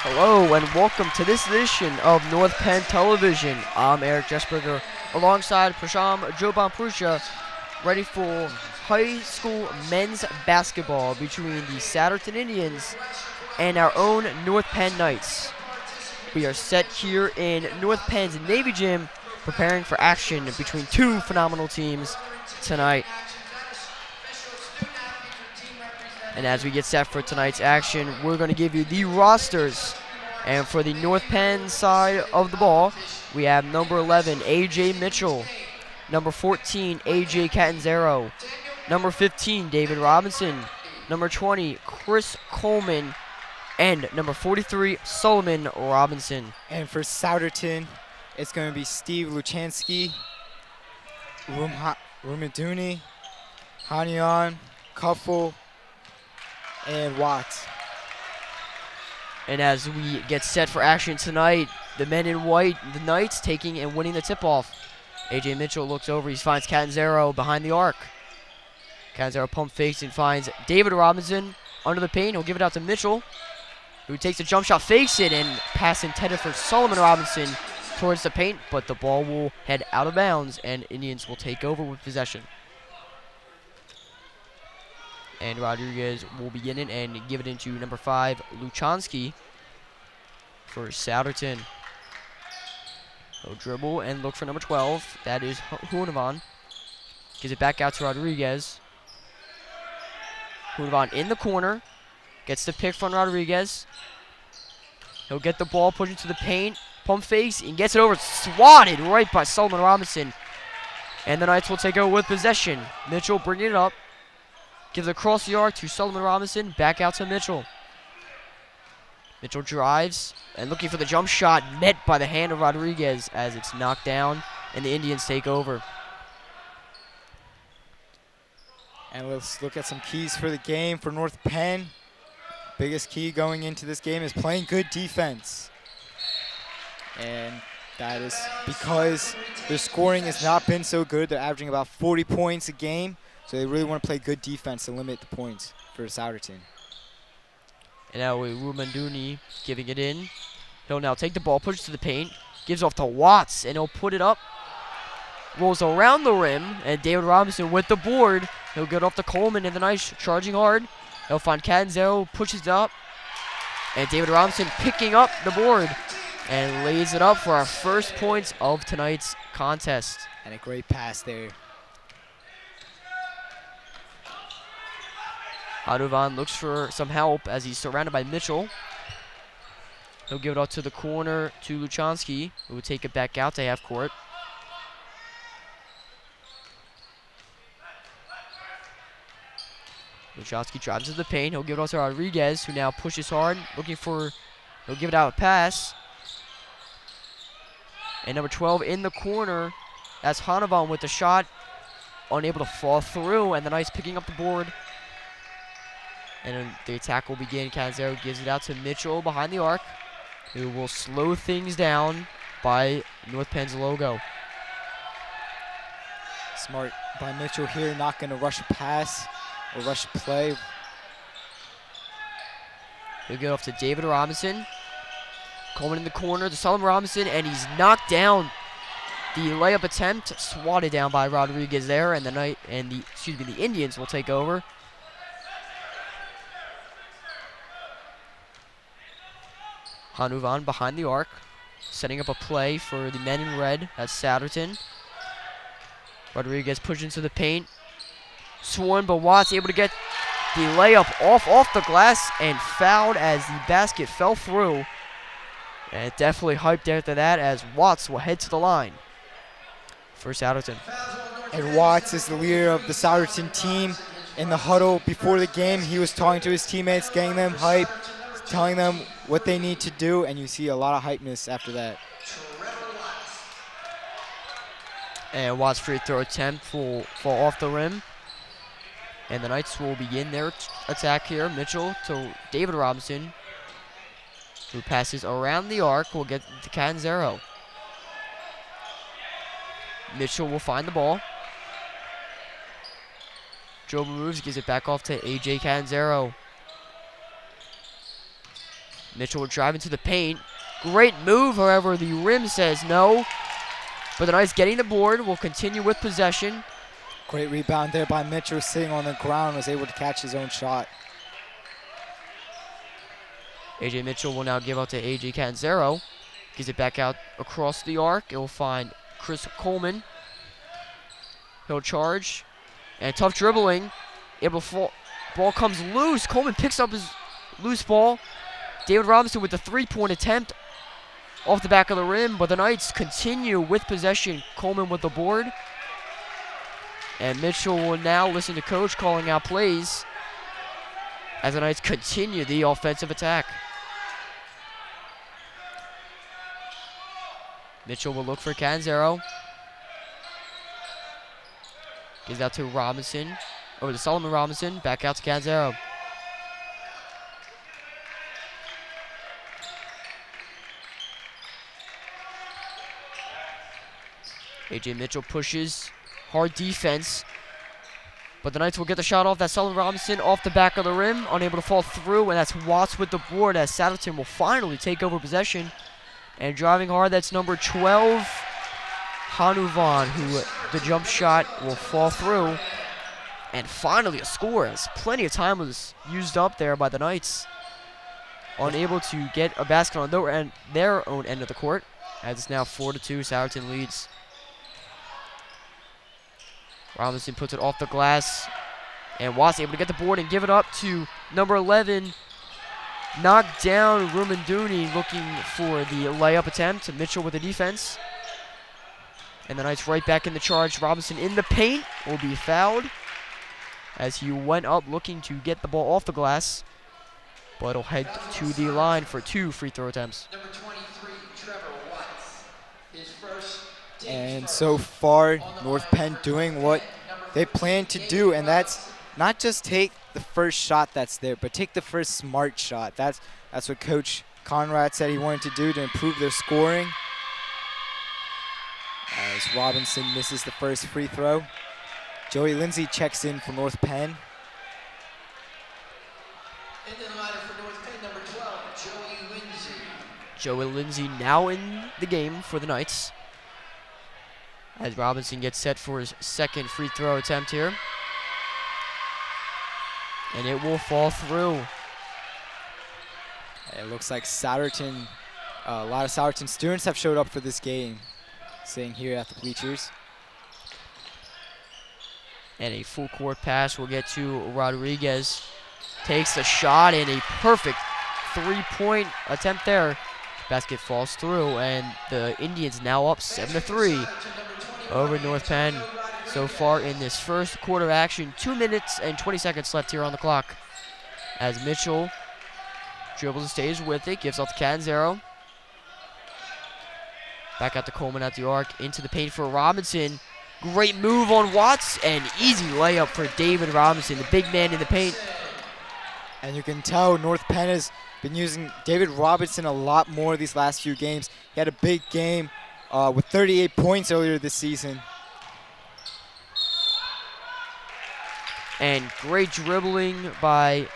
Hello and welcome to this edition of North Penn Television. I'm Eric Jesberger alongside Prasham Joban-Prusha, ready for high school men's basketball between the Souderton Indians and our own North Penn Knights. We are set here in North Penn's Navy Gym preparing for action between two phenomenal teams tonight. And as we get set for tonight's action, we're going to give you the rosters. And for the North Penn side of the ball, we have number 11, A.J. Mitchell. Number 14, A.J. Catanzaro. Number 15, David Robinson. Number 20, Chris Coleman. And number 43, Solomon Robinson. And for Souderton, it's going to be Steve Luchansky, Rumaduni, Hanyan, Kuffel, and Watts. And as we get set for action tonight, the men in white, the Knights, taking and winning the tip-off. A.J. Mitchell looks over, he finds Catanzaro behind the arc. Catanzaro pump fakes and finds David Robinson under the paint. He'll give it out to Mitchell, who takes a jump shot, fakes it, and pass intended for Solomon Robinson towards the paint, but the ball will head out of bounds, and Indians will take over with possession. And Rodriguez will begin it and give it into number 5, Luchansky for Souderton. He'll dribble and look for number 12. That is Hunavan. Gives it back out to Rodriguez. Hunavan in the corner. Gets the pick from Rodriguez. He'll get the ball, push it to the paint. Pump fakes and gets it over. Swatted right by Solomon Robinson. And the Knights will take over with possession. Mitchell bringing it up. Gives it across the arc to Solomon Robinson. Back out to Mitchell. Mitchell drives and looking for the jump shot. Met by the hand of Rodriguez as it's knocked down and the Indians take over. And let's look at some keys for the game for North Penn. Biggest key going into this game is playing good defense. And that is because their scoring has not been so good. They're averaging about 40 points a game. So they really want to play good defense to limit the points for Souderton. And now Rumanduni giving it in. He'll now take the ball, pushes to the paint, gives off to Watts, and he'll put it up. Rolls around the rim, and David Robinson with the board. He'll get off to Coleman and the Knights charging hard. He'll find Catanzaro, pushes it up, and David Robinson picking up the board and lays it up for our first points of tonight's contest. And a great pass there. Hadovan looks for some help as he's surrounded by Mitchell. He'll give it out to the corner to Luchansky, who will take it back out to half court. Luchansky drives to the paint. He'll give it out to Rodriguez, who now pushes hard, he'll give it out a pass. And number 12 in the corner, that's Hanavan with the shot, unable to fall through, and the Knights picking up the board. And the attack will begin. Catanzaro gives it out to Mitchell behind the arc, who will slow things down by North Penn's logo. Smart by Mitchell here, not going to rush a pass or rush a play. He'll get off to David Robinson. Coleman in the corner to Solomon Robinson, and he's knocked down. The layup attempt swatted down by Rodriguez there, and the Indians will take over. Hanuvan behind the arc, setting up a play for the men in red. That's Souderton. Rodriguez pushed into the paint. Sworn, but Watts able to get the layup off the glass and fouled as the basket fell through. And definitely hyped after that as Watts will head to the line for Souderton. And Watts is the leader of the Souderton team. In the huddle before the game, he was talking to his teammates, getting them hype, telling them what they need to do, and you see a lot of hypeness after that. And Watts' free throw attempt will fall off the rim. And the Knights will begin their attack here. Mitchell to David Robinson, who passes around the arc, will get to Catanzaro. Mitchell will find the ball. Joe moves, gives it back off to A.J. Catanzaro. Mitchell will drive into the paint. Great move, however, the rim says no. But the Knights getting the board will continue with possession. Great rebound there by Mitchell, sitting on the ground, was able to catch his own shot. AJ Mitchell will now give out to AJ Canzero. Gives it back out across the arc. It will find Chris Coleman. He'll charge. And tough dribbling. Able to fall. Ball comes loose. Coleman picks up his loose ball. David Robinson with the three-point attempt off the back of the rim. But the Knights continue with possession. Coleman with the board. And Mitchell will now listen to coach calling out plays as the Knights continue the offensive attack. Mitchell will look for Canzero. Gives out to Robinson. Over to Solomon Robinson. Back out to Canzero. AJ Mitchell pushes. Hard defense. But the Knights will get the shot off. That's Solomon Robinson off the back of the rim. Unable to fall through. And that's Watts with the board as Souderton will finally take over possession. And driving hard, that's number 12, Hanuvan, who the jump shot will fall through. And finally a score, as plenty of time was used up there by the Knights. Unable to get a basket on their own end of the court, as it's now 4-2, Souderton leads. Robinson puts it off the glass, and Watts able to get the board and give it up to number 11, knocked down Rumanduni, looking for the layup attempt. Mitchell with the defense. And the Knights right back in the charge. Robinson in the paint will be fouled as he went up looking to get the ball off the glass. But he'll head to the line for 2 free throw attempts. Number 23, Trevor Watts. His first team And so far, North Penn doing what they plan to do, and that's not just take the first shot that's there, but take the first smart shot. That's what Coach Conrad said he wanted to do to improve their scoring. As Robinson misses the first free throw. Joey Lindsay checks in for North Penn. into the lineup for North Penn, number 12, Joey Lindsay. Joey Lindsay now in the game for the Knights, as Robinson gets set for his second free throw attempt here. And it will fall through. It looks like Souderton, a lot of Souderton students have showed up for this game, sitting here at the bleachers. And a full court pass will get to Rodriguez. Takes the shot and a perfect three-point attempt there. Basket falls through, and the Indians now up 7-3 over North Penn. So far in this first quarter action, 2 minutes and 20 seconds left here on the clock. As Mitchell dribbles and stays with it, gives off to Canzero. Back out to Coleman at the arc, into the paint for Robinson. Great move on Watts, and easy layup for David Robinson, the big man in the paint. And you can tell North Penn has been using David Robinson a lot more these last few games. He had a big game with 38 points earlier this season. And great dribbling by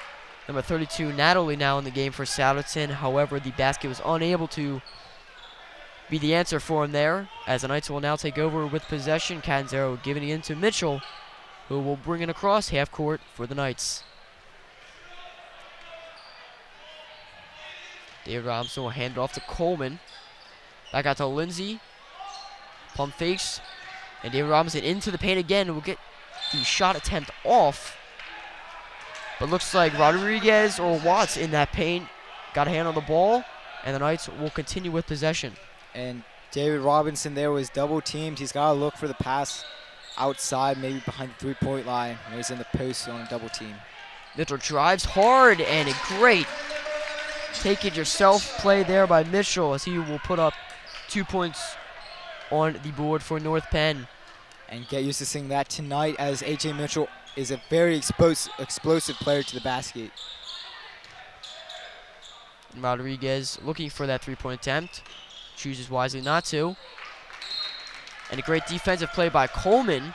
number 32, Natalie, now in the game for Souderton. However, the basket was unable to be the answer for him there, as the Knights will now take over with possession. Canzero giving it in to Mitchell, who will bring it across half court for the Knights. David Robinson will hand it off to Coleman. Back out to Lindsay. Pump fakes. And David Robinson into the paint again and will get the shot attempt off. But looks like Rodriguez or Watts in that paint got a hand on the ball, and the Knights will continue with possession. And David Robinson there was double teamed. He's got to look for the pass outside, maybe behind the three-point line when he's in the post on a double team. Mitchell drives hard, and a great take-it-yourself play there by Mitchell, as he will put up 2 points on the board for North Penn. And get used to seeing that tonight, as A.J. Mitchell is a very explosive player to the basket. Rodriguez looking for that three-point attempt. Chooses wisely not to. And a great defensive play by Coleman.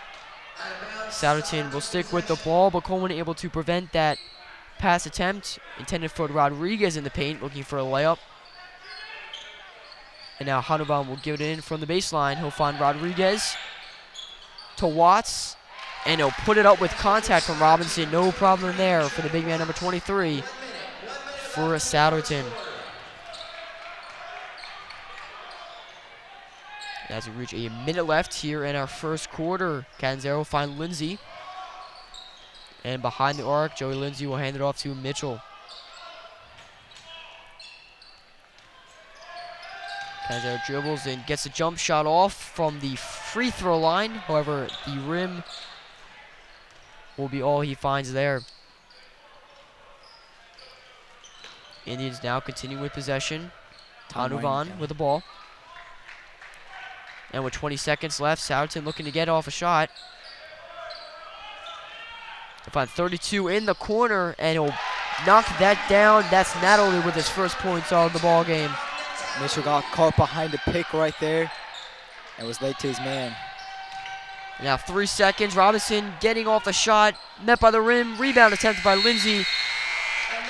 Souderton will stick with the ball, but Coleman able to prevent that pass attempt intended for Rodriguez in the paint, looking for a layup. And now Hanuvan will give it in from the baseline. He'll find Rodriguez to Watts, and he'll put it up with contact from Robinson. No problem there for the big man, number 23, for Souderton. As we reach a minute left here in our first quarter, Canzero will find Lindsay. And behind the arc, Joey Lindsay will hand it off to Mitchell. Canzero dribbles and gets a jump shot off from the free throw line. However, the rim will be all he finds there. Indians now continue with possession. Hanuvan with the ball. And with 20 seconds left, Souderton looking to get off a shot. He'll find 32 in the corner, and he'll knock that down. That's Natalie with his first points of the ball game. Mitchell got caught behind the pick right there and was late to his man. Now 3 seconds. Robinson getting off the shot, met by the rim. Rebound attempted by Lindsay,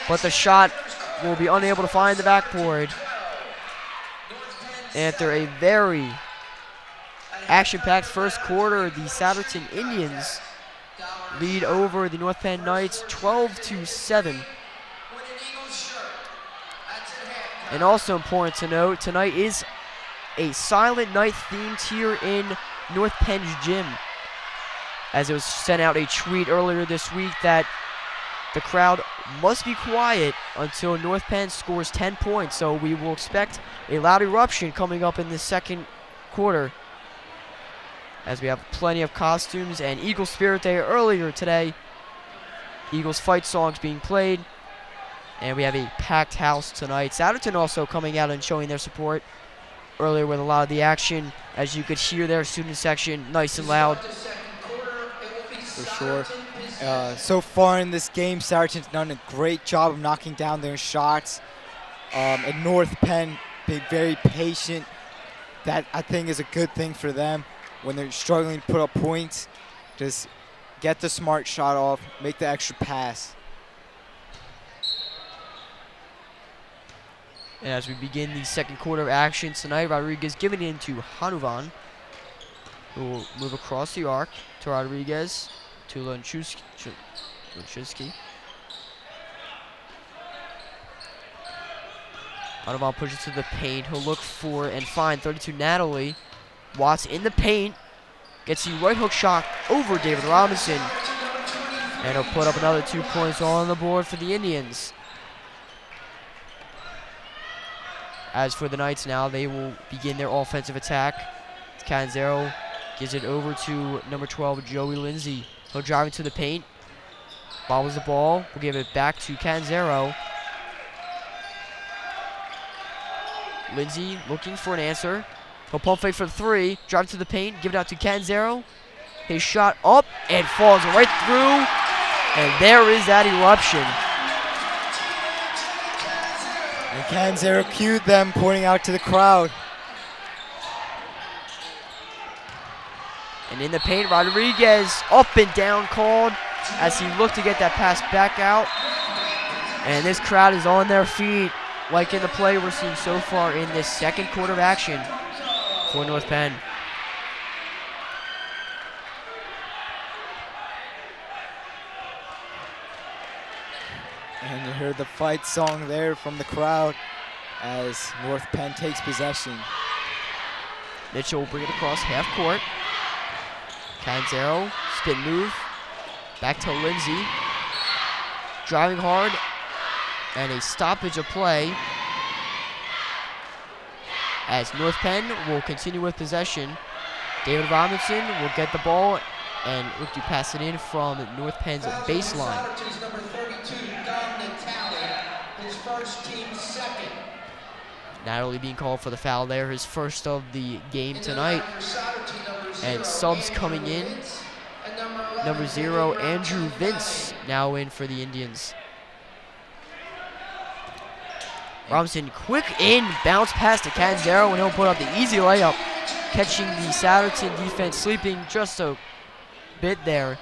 but the shot will be unable to find the backboard. After a very action-packed first quarter, the Souderton Indians lead over the North Penn Knights 12-7. And also important to note, tonight is a Silent Night themed here in North Penn's gym, as it was sent out a tweet earlier this week that the crowd must be quiet until North Penn scores 10 points. So we will expect a loud eruption coming up in the second quarter, as we have plenty of costumes and Eagle Spirit Day earlier today. Eagles fight songs being played, and we have a packed house tonight. Souderton also coming out and showing their support earlier with a lot of the action, as you could hear their student section nice and loud. For sure. So far in this game, Souderton's done a great job of knocking down their shots. And North Penn being very patient. That, I think, is a good thing for them. When they're struggling to put up points, just get the smart shot off, make the extra pass. And as we begin the second quarter of action tonight, Rodriguez giving it into Hanuvan, who will move across the arc to Rodriguez, to Lenchusky. Hanuvan pushes to the paint. He'll look for and find 32 Natalie. Watts in the paint, gets the right hook shot over David Robinson, and he'll put up another 2 points on the board for the Indians. As for the Knights now, they will begin their offensive attack. Canzero gives it over to number 12, Joey Lindsay. He'll drive into the paint, bobbles the ball, we'll give it back to Canzero. Lindsay looking for an answer. He'll pump fake for 3, drive to the paint, give it out to Canzero. His shot up and falls right through, and there is that eruption. And Canzero cued them, pointing out to the crowd. And in the paint, Rodriguez up and down called as he looked to get that pass back out. And this crowd is on their feet, like in the play we're seeing so far in this second quarter of action for North Penn. And you heard the fight song there from the crowd as North Penn takes possession. Mitchell will bring it across half court. Canzero, spin move, back to Lindsay. Driving hard, and a stoppage of play as North Penn will continue with possession. David Robinson will get the ball and look to pass it in from North Penn's baseline. Number 32, his first team second. Natalie being called for the foul there, his first of the game tonight. And subs coming in. Number 0, Andrew Vince, now in for the Indians. Robinson, quick in, bounce pass to Canzero, and he'll put up the easy layup, catching the Souderton defense sleeping just a bit there.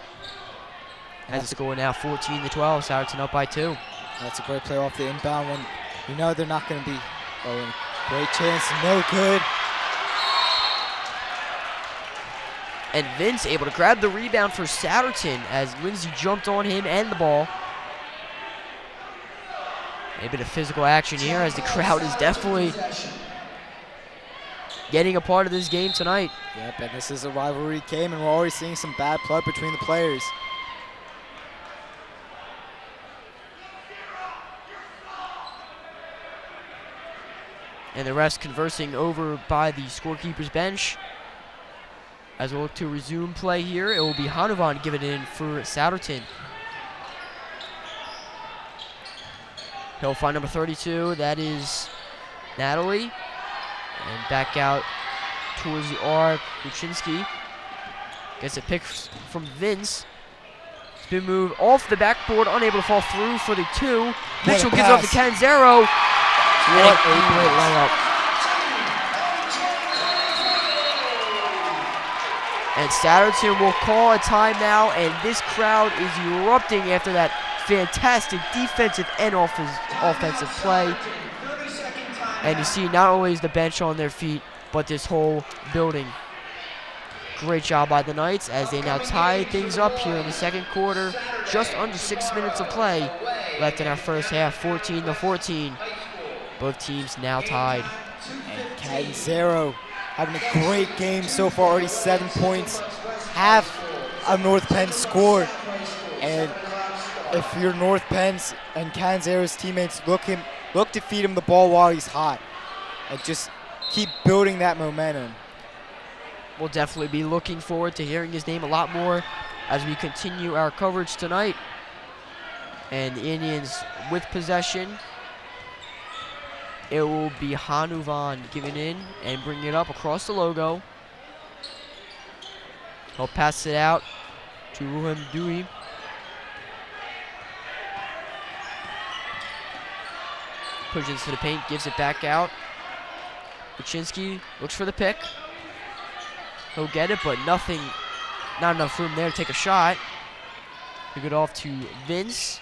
As the score now 14-12, Souderton up by 2. That's a great play off the inbound when you know they're not going to be going. Great chance, no good. And Vince able to grab the rebound for Souderton as Lindsay jumped on him and the ball. A bit of physical action here as the crowd is definitely getting a part of this game tonight. Yep, and this is a rivalry game, and we're already seeing some bad blood between the players. And the refs conversing over by the scorekeeper's bench. As we'll look to resume play here, it will be Hanovan giving it in for Souderton. He'll find number 32, that is Natalie. And back out towards the arc, Luczynski. Gets a pick from Vince. Spin move off the backboard, unable to fall through for the 2. Mitchell gives up to Canzero. What a great layup. And Souderton will call a timeout, and this crowd is erupting after that fantastic defensive and offensive play. And you see not only is the bench on their feet, but this whole building. Great job by the Knights as they now tie things up here in the second quarter. Just under 6 minutes of play left in our first half, 14-14. Both teams now tied. And Canzero having a great game so far, already 7 points. Half of North Penn scored. And if you're North Penn's and Canzero's teammates, look to feed him the ball while he's hot. And just keep building that momentum. We'll definitely be looking forward to hearing his name a lot more as we continue our coverage tonight. And the Indians with possession. It will be Hanovan giving in and bringing it up across the logo. He'll pass it out to Ruham Dewey. Pushes to the paint, gives it back out. Luczynski looks for the pick. He'll get it, but not enough room there to take a shot. Pick it off to Vince.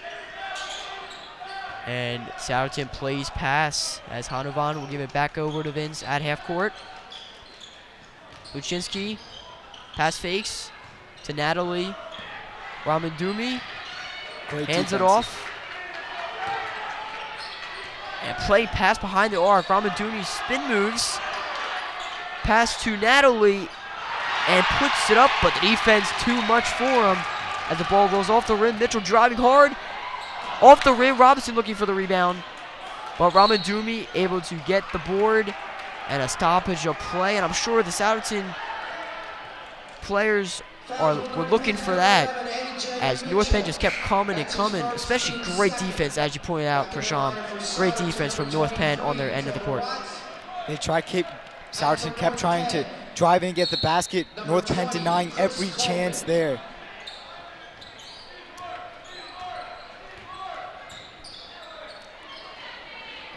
And Souderton plays pass as Hanovan will give it back over to Vince at half court. Luczynski, pass fakes to Natalie. Ramandumi hands it off. And play pass behind the arc. Ramandumi spin moves. Pass to Natalie and puts it up, but the defense too much for him as the ball rolls off the rim. Mitchell driving hard. Off the rim, Robinson looking for the rebound. But Ramandumi able to get the board and a stoppage of play. And I'm sure the Souderton players were looking for that as North Penn just kept coming and coming. Especially great defense, as you pointed out, Prasham. Great defense from North Penn on their end of the court. Souderton kept trying to drive in and get the basket. North Penn denying every chance there.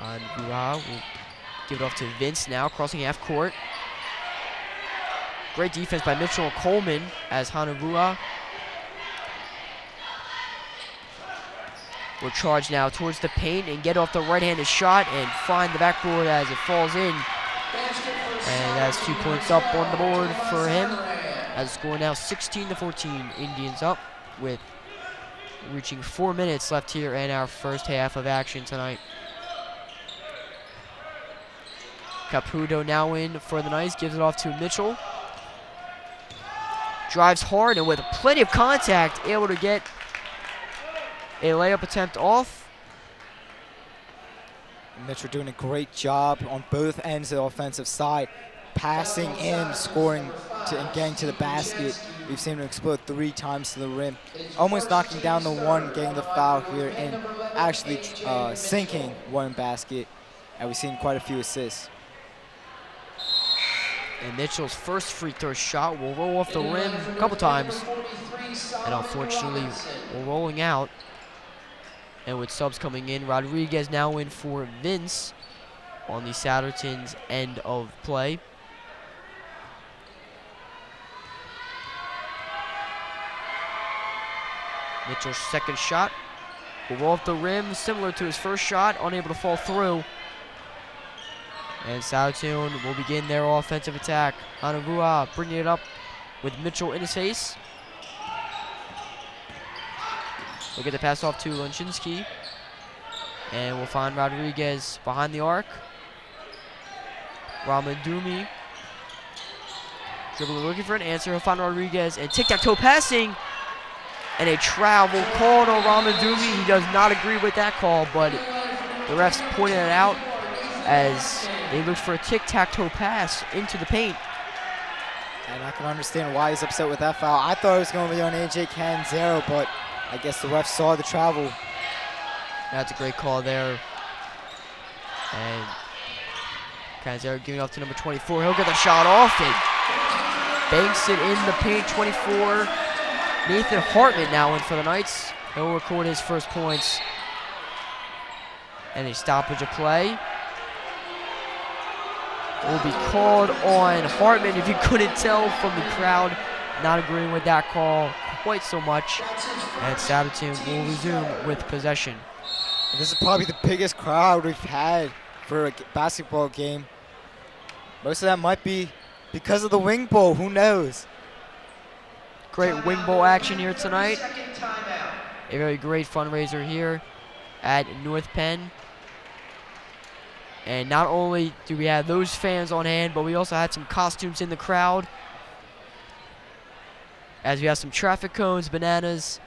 And Gura will give it off to Vince now, crossing half court. Great defense by Mitchell and Coleman as Hanavua will charge now towards the paint and get off the right-handed shot and find the backboard as it falls in. And that's 2 points up on the board for him. As the score now 16-14, Indians up with reaching 4 minutes left here in our first half of action tonight. Caputo now in for the Knights, gives it off to Mitchell. Drives hard and with plenty of contact, able to get a layup attempt off. Mitchell doing a great job on both ends of the offensive side, passing and scoring and getting to the basket. We've seen him explode 3 times to the rim, almost knocking down the one, getting the foul here, and actually sinking one basket. And we've seen quite a few assists. And Mitchell's first free throw shot will roll off the rim a couple times. And unfortunately, we're rolling out. And with subs coming in, Rodriguez now in for Vince on the Souderton's end of play. Mitchell's second shot will roll off the rim, similar to his first shot, unable to fall through. And Souderton will begin their offensive attack. Hanavua bringing it up with Mitchell in his face. We'll get the pass off to Lunchinski. And we'll find Rodriguez behind the arc. Ramadumi dribbling, looking for an answer. He'll find Rodriguez and tic-tac-toe passing. And a travel called on Ramadumi. He does not agree with that call, but the refs pointed it out as they looked for a tic-tac-toe pass into the paint. And I can understand why he's upset with that foul. I thought it was going to be on AJ Canzero, but I guess the ref saw the travel. That's a great call there. And Canzero giving off to number 24. He'll get the shot off it. Banks it in the paint, 24. Nathan Hartman now in for the Knights. He'll record his first points. And a stoppage of play will be called on Hartman. If you couldn't tell from the crowd, not agreeing with that call quite so much. And Souderton will resume with possession. This is probably the biggest crowd we've had for a basketball game. Most of that might be because of the wing bowl. Who knows? Great wing bowl action here tonight. A very great fundraiser here at North Penn. And not only do we have those fans on hand, but we also had some costumes in the crowd. As we have some traffic cones, bananas,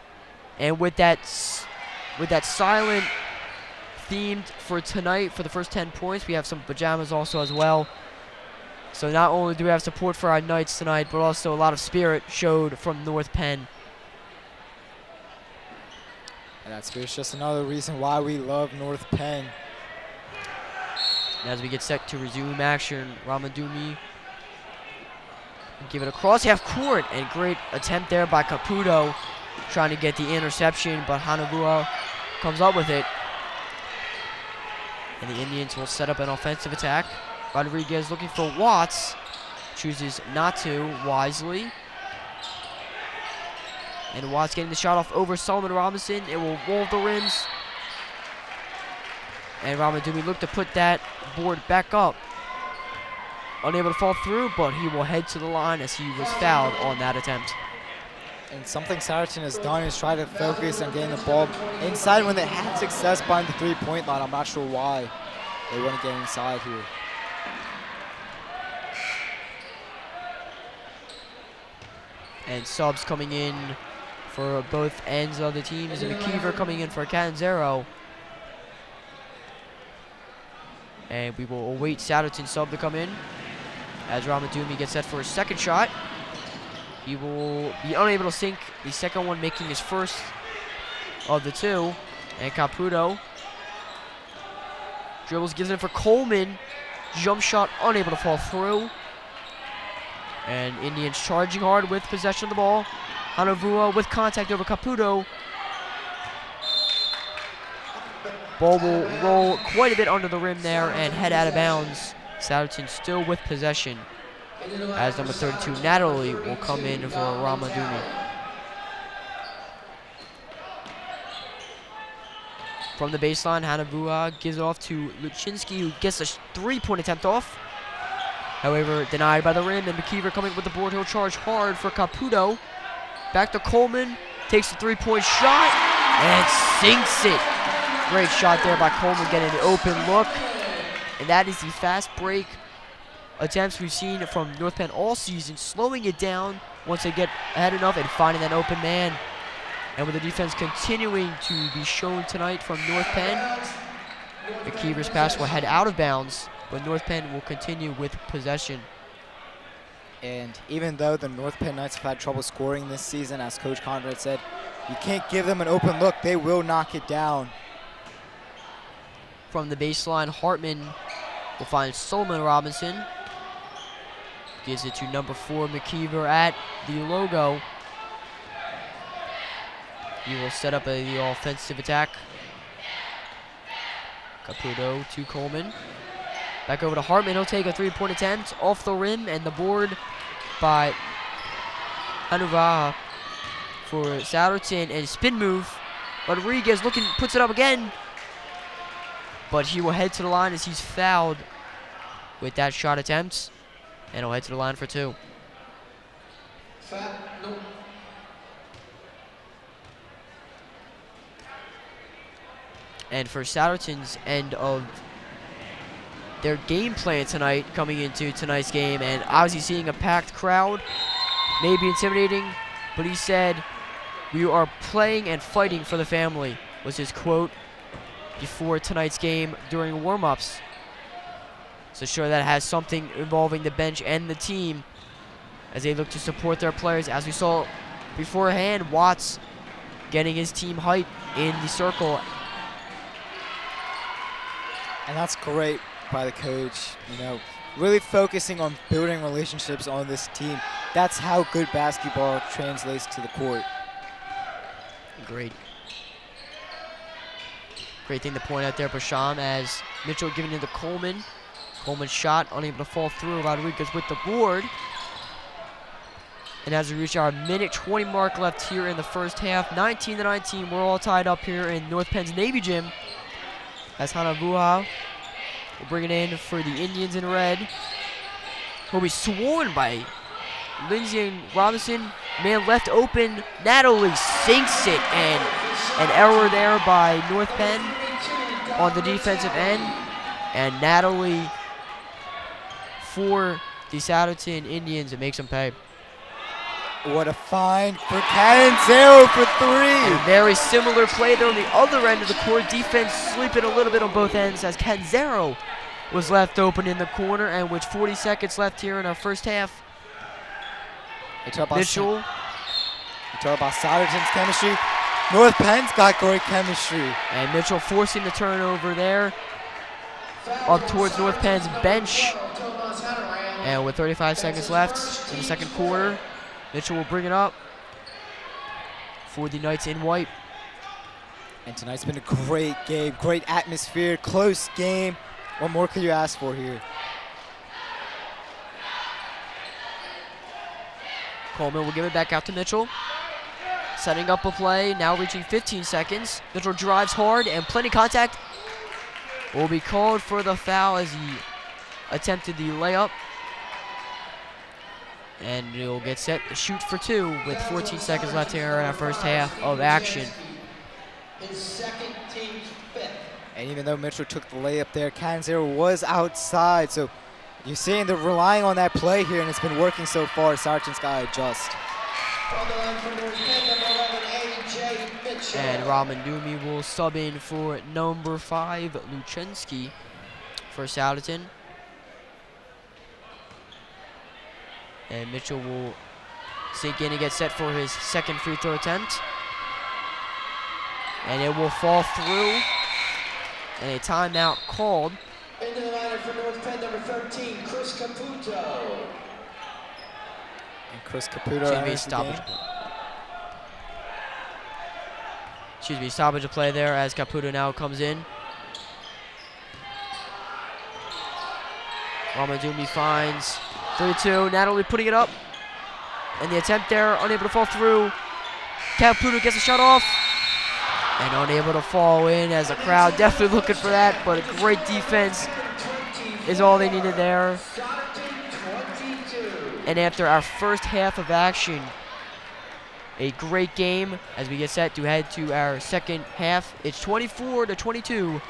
and with that silent themed for tonight for the first 10 points, we have some pajamas also as well. So not only do we have support for our Knights tonight, but also a lot of spirit showed from North Penn. And that spirit's just another reason why we love North Penn. And as we get set to resume action, Ramadumi give it across half court, and great attempt there by Caputo, trying to get the interception, but Hanavua comes up with it. And the Indians will set up an offensive attack. Rodriguez looking for Watts, chooses not to wisely. And Watts getting the shot off over Solomon Robinson. It will roll the rims. And Ramadumi looked to put that board back up. Unable to fall through, but he will head to the line as he was fouled on that attempt. And something Souderton has done is try to focus on getting the ball inside when they had success behind the three-point line. I'm not sure why they want to get inside here. And subs coming in for both ends of the teams. And McKeever coming in for Canzero. And we will await Souderton sub to come in as Ramadumi gets set for his second shot. He will be unable to sink the second one, making his first of the two. And Caputo dribbles, gives it for Coleman. Jump shot unable to fall through. And Indians charging hard with possession of the ball. Hanavua with contact over Caputo. Ball will roll quite a bit under the rim there and head out of bounds. Souderton still with possession as number 32, Natalie, will come in for Ramadumi. From the baseline, Hanavua gives it off to Luczynski, who gets a three-point attempt off. However, denied by the rim, and McKeever coming with the board. He'll charge hard for Caputo. Back to Coleman, takes a three-point shot, and sinks it. Great shot there by Coleman, getting an open look. And that is the fast break attempts we've seen from North Penn all season, slowing it down once they get ahead enough and finding that open man. And with the defense continuing to be shown tonight from North Penn, McKeever's pass will head out of bounds, but North Penn will continue with possession. And even though the North Penn Knights have had trouble scoring this season, as Coach Conrad said, you can't give them an open look. They will knock it down. From the baseline, Hartman will find Solomon Robinson. Gives it to number 4, McKeever at the logo. He will set up the offensive attack. Caputo to Coleman. Back over to Hartman. He'll take a three-point attempt off the rim, and the board by Hanuvaa for Souderton, and spin move. Rodriguez puts it up again, but he will head to the line as he's fouled with that shot attempt, and he'll head to the line for 2. And for Souderton's end of their game plan tonight, coming into tonight's game, and obviously seeing a packed crowd may be intimidating, but he said, "We are playing and fighting for the family," was his quote before tonight's game during warm-ups. So sure that has something involving the bench and the team as they look to support their players. As we saw beforehand, Watts getting his team hype in the circle. And that's great by the coach, you know, really focusing on building relationships on this team. That's how good basketball translates to the court. Great thing to point out there, Basham, as Mitchell giving it to Coleman. Coleman's shot unable to fall through. Rodriguez with the board. And as we reach our minute 20 mark left here in the first half, 19-19, we're all tied up here in North Penn's Navy Gym. As Hanavuha will bring it in for the Indians in red. Will be sworn by Lindsay and Robinson. Man left open. Natalie sinks it, and an error there by North Penn on the defensive end. And Natalie for the Souderton Indians, it makes them pay. What a find for Canzero for 3. And a very similar play there on the other end of the court. Defense sleeping a little bit on both ends as Canzero was left open in the corner, and with 40 seconds left here in our first half, Mitchell. You talk about Souderton's chemistry. North Penn's got great chemistry. And Mitchell forcing the turnover there up towards North Penn's bench. And with 35 seconds left in the second quarter, Mitchell will bring it up for the Knights in white. And tonight's been a great game, great atmosphere, close game. What more could you ask for here? Coleman will give it back out to Mitchell. Setting up a play, now reaching 15 seconds. Mitchell drives hard and plenty of contact. Will be called for the foul as he attempted the layup. And he'll get set to shoot for 2 with 14 seconds left here in our first half of action. And even though Mitchell took the layup there, Canzero was outside. So you're seeing they're relying on that play here, and it's been working so far. Sergeant's got to adjust. And Rahman Dumi will sub in for number 5, Luchensky, for Souderton. And Mitchell will sink in and get set for his second free throw attempt. And it will fall through. And a timeout called. Into the lineup for North Penn, number 13, Chris Caputo. And Chris Caputo enters the game. Stoppage of play there as Caputo now comes in. Ramadumi finds 3-2. Natalie putting it up. And the attempt there, unable to fall through. Caputo gets a shot off. And unable to fall in as the crowd definitely looking for that. But a great defense is all they needed there. And after our first half of action, a great game as we get set to head to our second half. It's 24-22.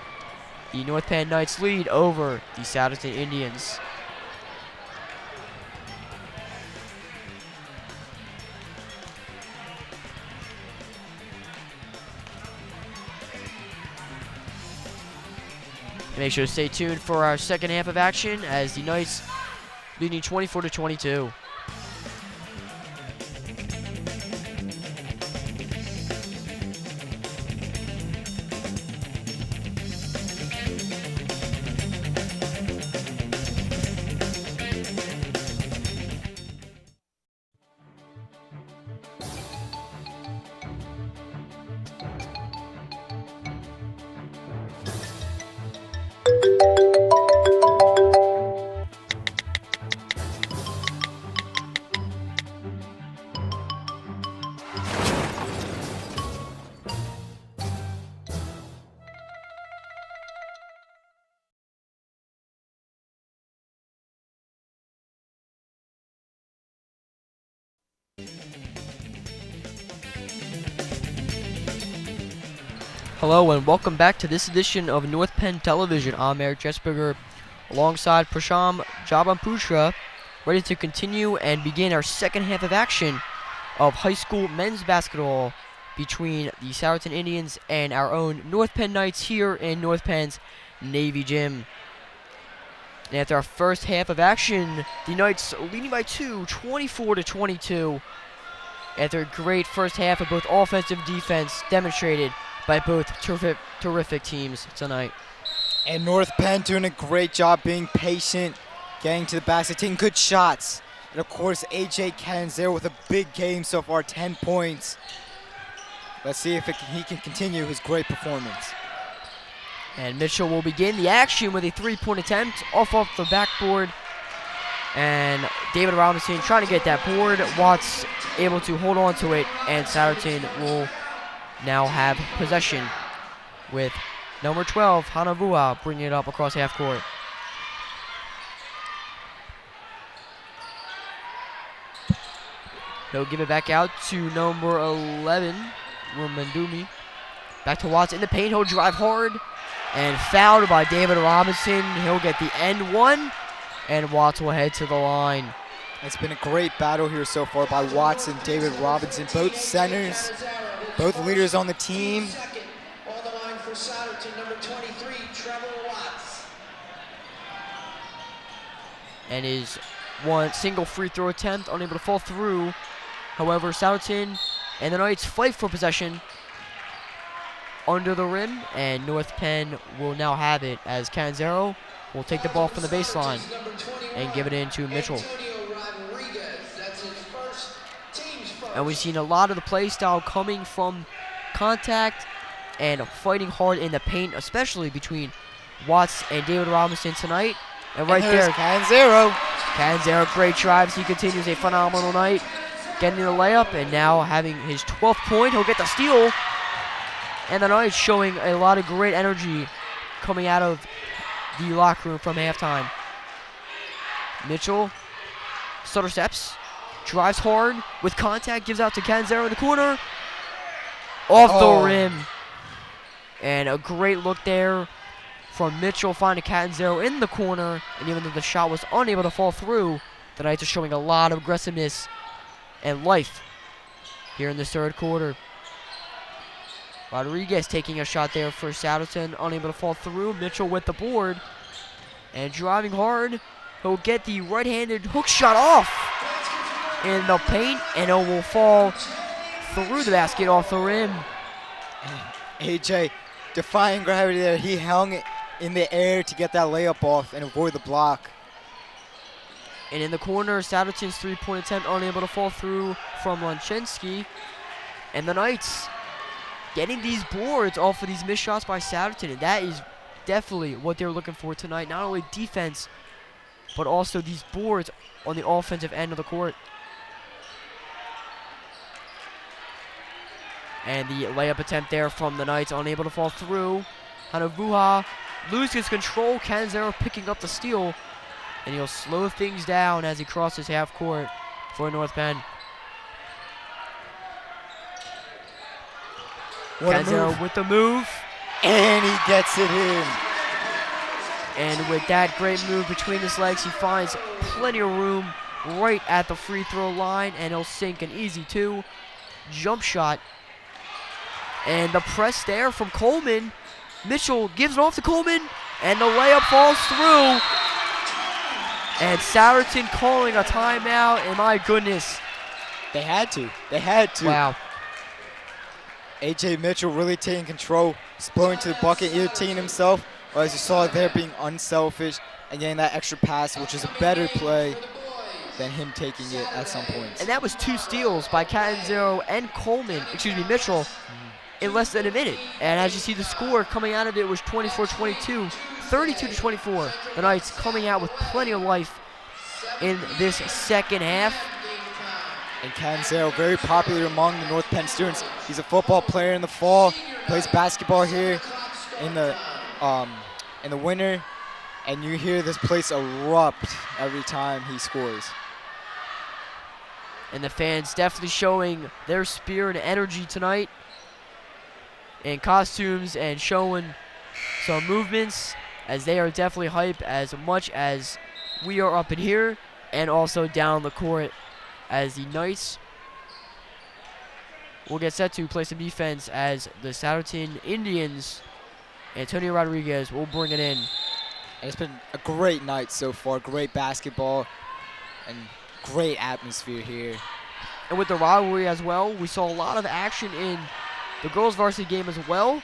The North Penn Knights lead over the Souderton Indians. Make sure to stay tuned for our second half of action as the Knights leading 24-22. Hello and welcome back to this edition of North Penn Television. I'm Eric Jesberger alongside Prasham Jabanputra, ready to continue and begin our second half of action of high school men's basketball between the Souderton Indians and our own North Penn Knights here in North Penn's Navy Gym. And after our first half of action, the Knights leading by 2, 24-22. After a great first half of both offensive and defense demonstrated by both terrific teams tonight. And North Penn doing a great job being patient, getting to the basket, taking good shots. And of course, AJ Ken's there with a big game so far, 10 points. Let's see if he can continue his great performance. And Mitchell will begin the action with a three-point attempt off the backboard. And David Robinson trying to get that board. Watts able to hold on to it, and Souderton will now have possession with number 12, Hanavua, bringing it up across half court. He'll give it back out to number 11, Rumandumi. Back to Watts in the paint. He'll drive hard and fouled by David Robinson. He'll get the end one, and Watts will head to the line. It's been a great battle here so far by Watts and David Robinson, both centers, both leaders on the team. Second, on the line for Souderton, number 23, Trevor Watts. And his one single free throw attempt unable to fall through. However, Souderton and the Knights fight for possession under the rim, and North Penn will now have it as Canzero will take the ball from the baseline and give it into Mitchell. And we've seen a lot of the play style coming from contact and fighting hard in the paint, especially between Watts and David Robinson tonight. And right there, Canzero, great drives. He continues a phenomenal night, getting the layup, and now having his 12th point. He'll get the steal. And the Knights showing a lot of great energy coming out of the locker room from halftime. Mitchell stutter steps, drives hard with contact, gives out to Canzero in the corner. Off the rim. And a great look there from Mitchell, finding Canzero in the corner. And even though the shot was unable to fall through, the Knights are showing a lot of aggressiveness and life here in the third quarter. Rodriguez taking a shot there for Souderton, unable to fall through. Mitchell with the board and driving hard. He'll get the right-handed hook shot off in the paint, and it will fall through the basket off the rim. AJ defying gravity there. He hung it in the air to get that layup off and avoid the block. And in the corner, Souderton's three-point attempt unable to fall through from Lanchinski. And the Knights getting these boards off of these missed shots by Souderton, and that is definitely what they're looking for tonight. Not only defense, but also these boards on the offensive end of the court. And the layup attempt there from the Knights, unable to fall through. Hanavuha loses control. Canzero picking up the steal, and he'll slow things down as he crosses half court for North Penn. Canzero with the move. And he gets it in. And with that great move between his legs, he finds plenty of room right at the free throw line, and he'll sink an easy 2. Jump shot. And the press there from Coleman. Mitchell gives it off to Coleman, and the layup falls through. And Souderton calling a timeout, and my goodness. They had to. They had to. Wow. AJ Mitchell really taking control, exploding to the bucket, irritating himself, or as you saw there, being unselfish and getting that extra pass, which is a better play than him taking it at some points. And that was 2 steals by Canzero and Coleman, Mitchell, in less than a minute. And as you see, the score coming out of it was 24-22, 32-24. The Knights coming out with plenty of life in this second half. And Canzero, very popular among the North Penn students. He's a football player in the fall, plays basketball here in the winter, and you hear this place erupt every time he scores. And the fans definitely showing their spirit and energy tonight in costumes and showing some movements, as they are definitely hype as much as we are up in here and also down the court, as the Knights will get set to play some defense as the Souderton Indians. Antonio Rodriguez will bring it in. It's been a great night so far. Great basketball and great atmosphere here. And with the rivalry as well, we saw a lot of action in the girls varsity game as well,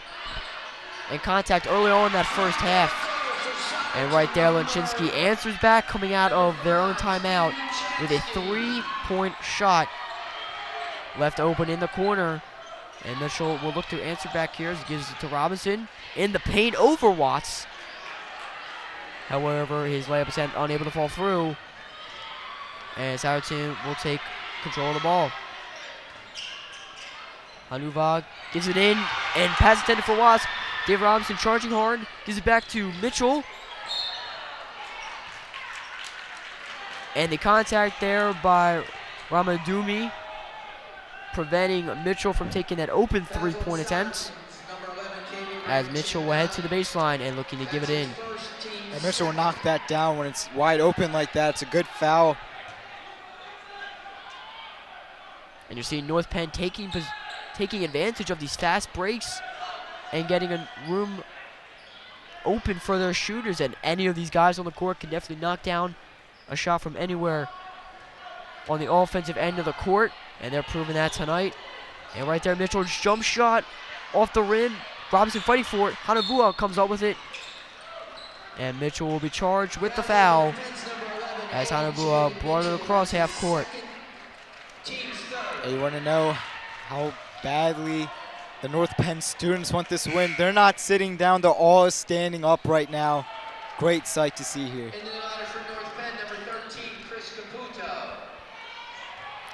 and contact early on in that first half. And right there, Lenchinski answers back, coming out of their own timeout with a 3-point shot left open in the corner. And Mitchell will look to answer back here as he gives it to Robinson in the paint over Watts. However, his layup attempt unable to fall through, and Souderton will take control of the ball. Hanuva gives it in, and pass intended for Watts. David Robinson charging hard, gives it back to Mitchell. And the contact there by Ramadumi, preventing Mitchell from taking that open 3-point attempt, as Mitchell will head to the baseline and looking to give it in. And Mitchell will knock that down when it's wide open like that. It's a good foul. And you're seeing North Penn taking advantage of these fast breaks and getting a room open for their shooters. And any of these guys on the court can definitely knock down a shot from anywhere on the offensive end of the court, and they're proving that tonight. And right there, Mitchell's jump shot off the rim. Robinson fighting for it. Hanavua comes up with it, and Mitchell will be charged with the foul as Hanavua brought it across half court. And you want to know how badly the North Penn students want this win. They're not sitting down. They're all standing up right now. Great sight to see here.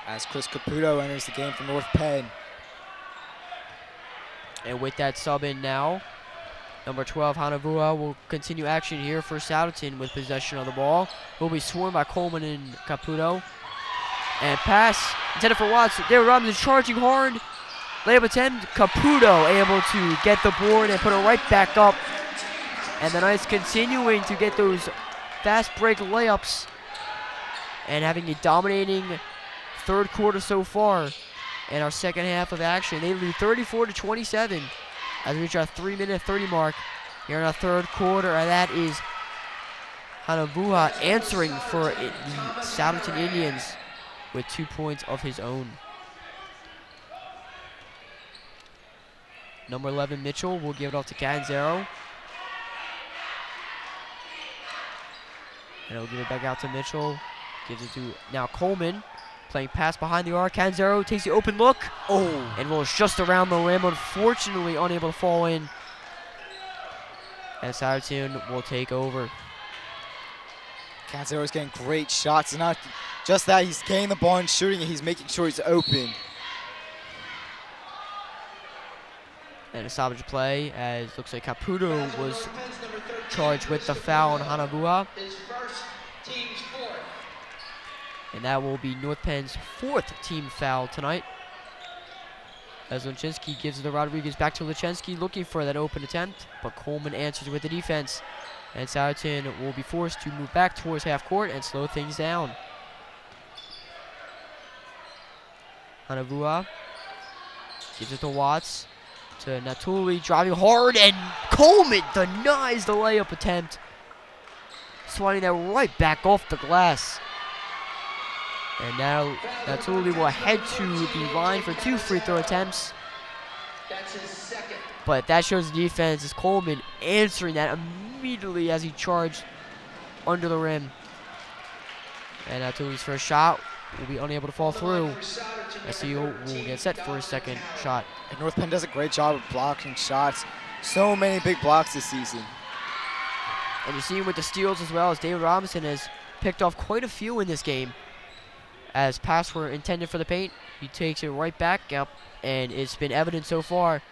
As Chris Caputo enters the game for North Penn. And with that sub in now, number 12, Hanavua, will continue action here for Souderton with possession of the ball. Will be swarmed by Coleman and Caputo. And pass intended for Watts. David Robinson charging hard. Layup attempt. Caputo able to get the board and put it right back up. And the Knights continuing to get those fast break layups and having a dominating third quarter so far in our second half of action. They lead 34-27 as we reach our 3-minute 30 mark here in our third quarter. And that is Hanavua answering for the Souderton Indians with 2 points of his own. Number 11, Mitchell, will give it off to Canzero. And he'll give it back out to Mitchell. Gives it to now Coleman. Playing pass behind the arc. Canzero takes the open look. Oh. And rolls just around the rim. Unfortunately, unable to fall in. And Souderton will take over. Canzero's getting great shots. And not just that, he's getting the ball and shooting, and he's making sure he's open. And a stoppage play, as looks like Caputo was charged with the foul on Hanavua. And that will be North Penn's 4th team foul tonight. As Lenchinski gives it to Rodriguez, back to Lenchinski, looking for that open attempt, but Coleman answers with the defense. And Souderton will be forced to move back towards half court and slow things down. Hanavua gives it to Watts, to Natuli, driving hard, and Coleman denies the layup attempt, swatting that right back off the glass. And now Natuli will head to the line for 2 free throw attempts. That's his second. But that shows the defense as Coleman answering that immediately as he charged under the rim. And Natuli's first shot will be unable to fall through, as he will get set for his second shot. And North Penn does a great job of blocking shots. So many big blocks this season. And you see with the steals as well, as David Robinson has picked off quite a few in this game. As passes were intended for the paint, he takes it right back up, and it's been evident so far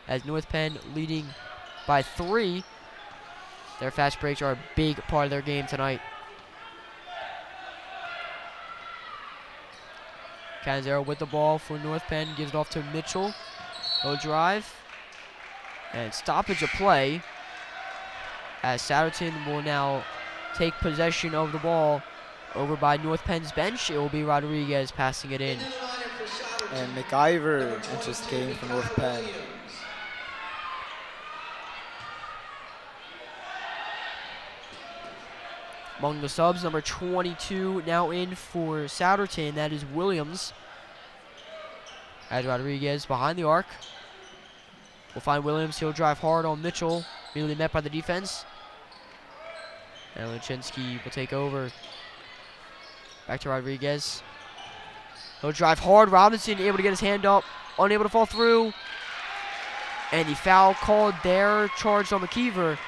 as North Penn leading by 3. Their fast breaks are a big part of their game tonight. Canizero with the ball for North Penn. Gives it off to Mitchell. He'll drive. And stoppage of play. As Souderton will now take possession of the ball over by North Penn's bench. It will be Rodriguez passing it in. And McIver enters the game for North Penn. Among the subs, number 22 now in for Souderton. That is Williams. As Rodriguez behind the arc. We'll find Williams. He'll drive hard on Mitchell. Immediately met by the defense. And Lachinsky will take over. Back to Rodriguez. He'll drive hard. Robinson able to get his hand up. Unable to fall through. And the foul called there. Charged on McKeever.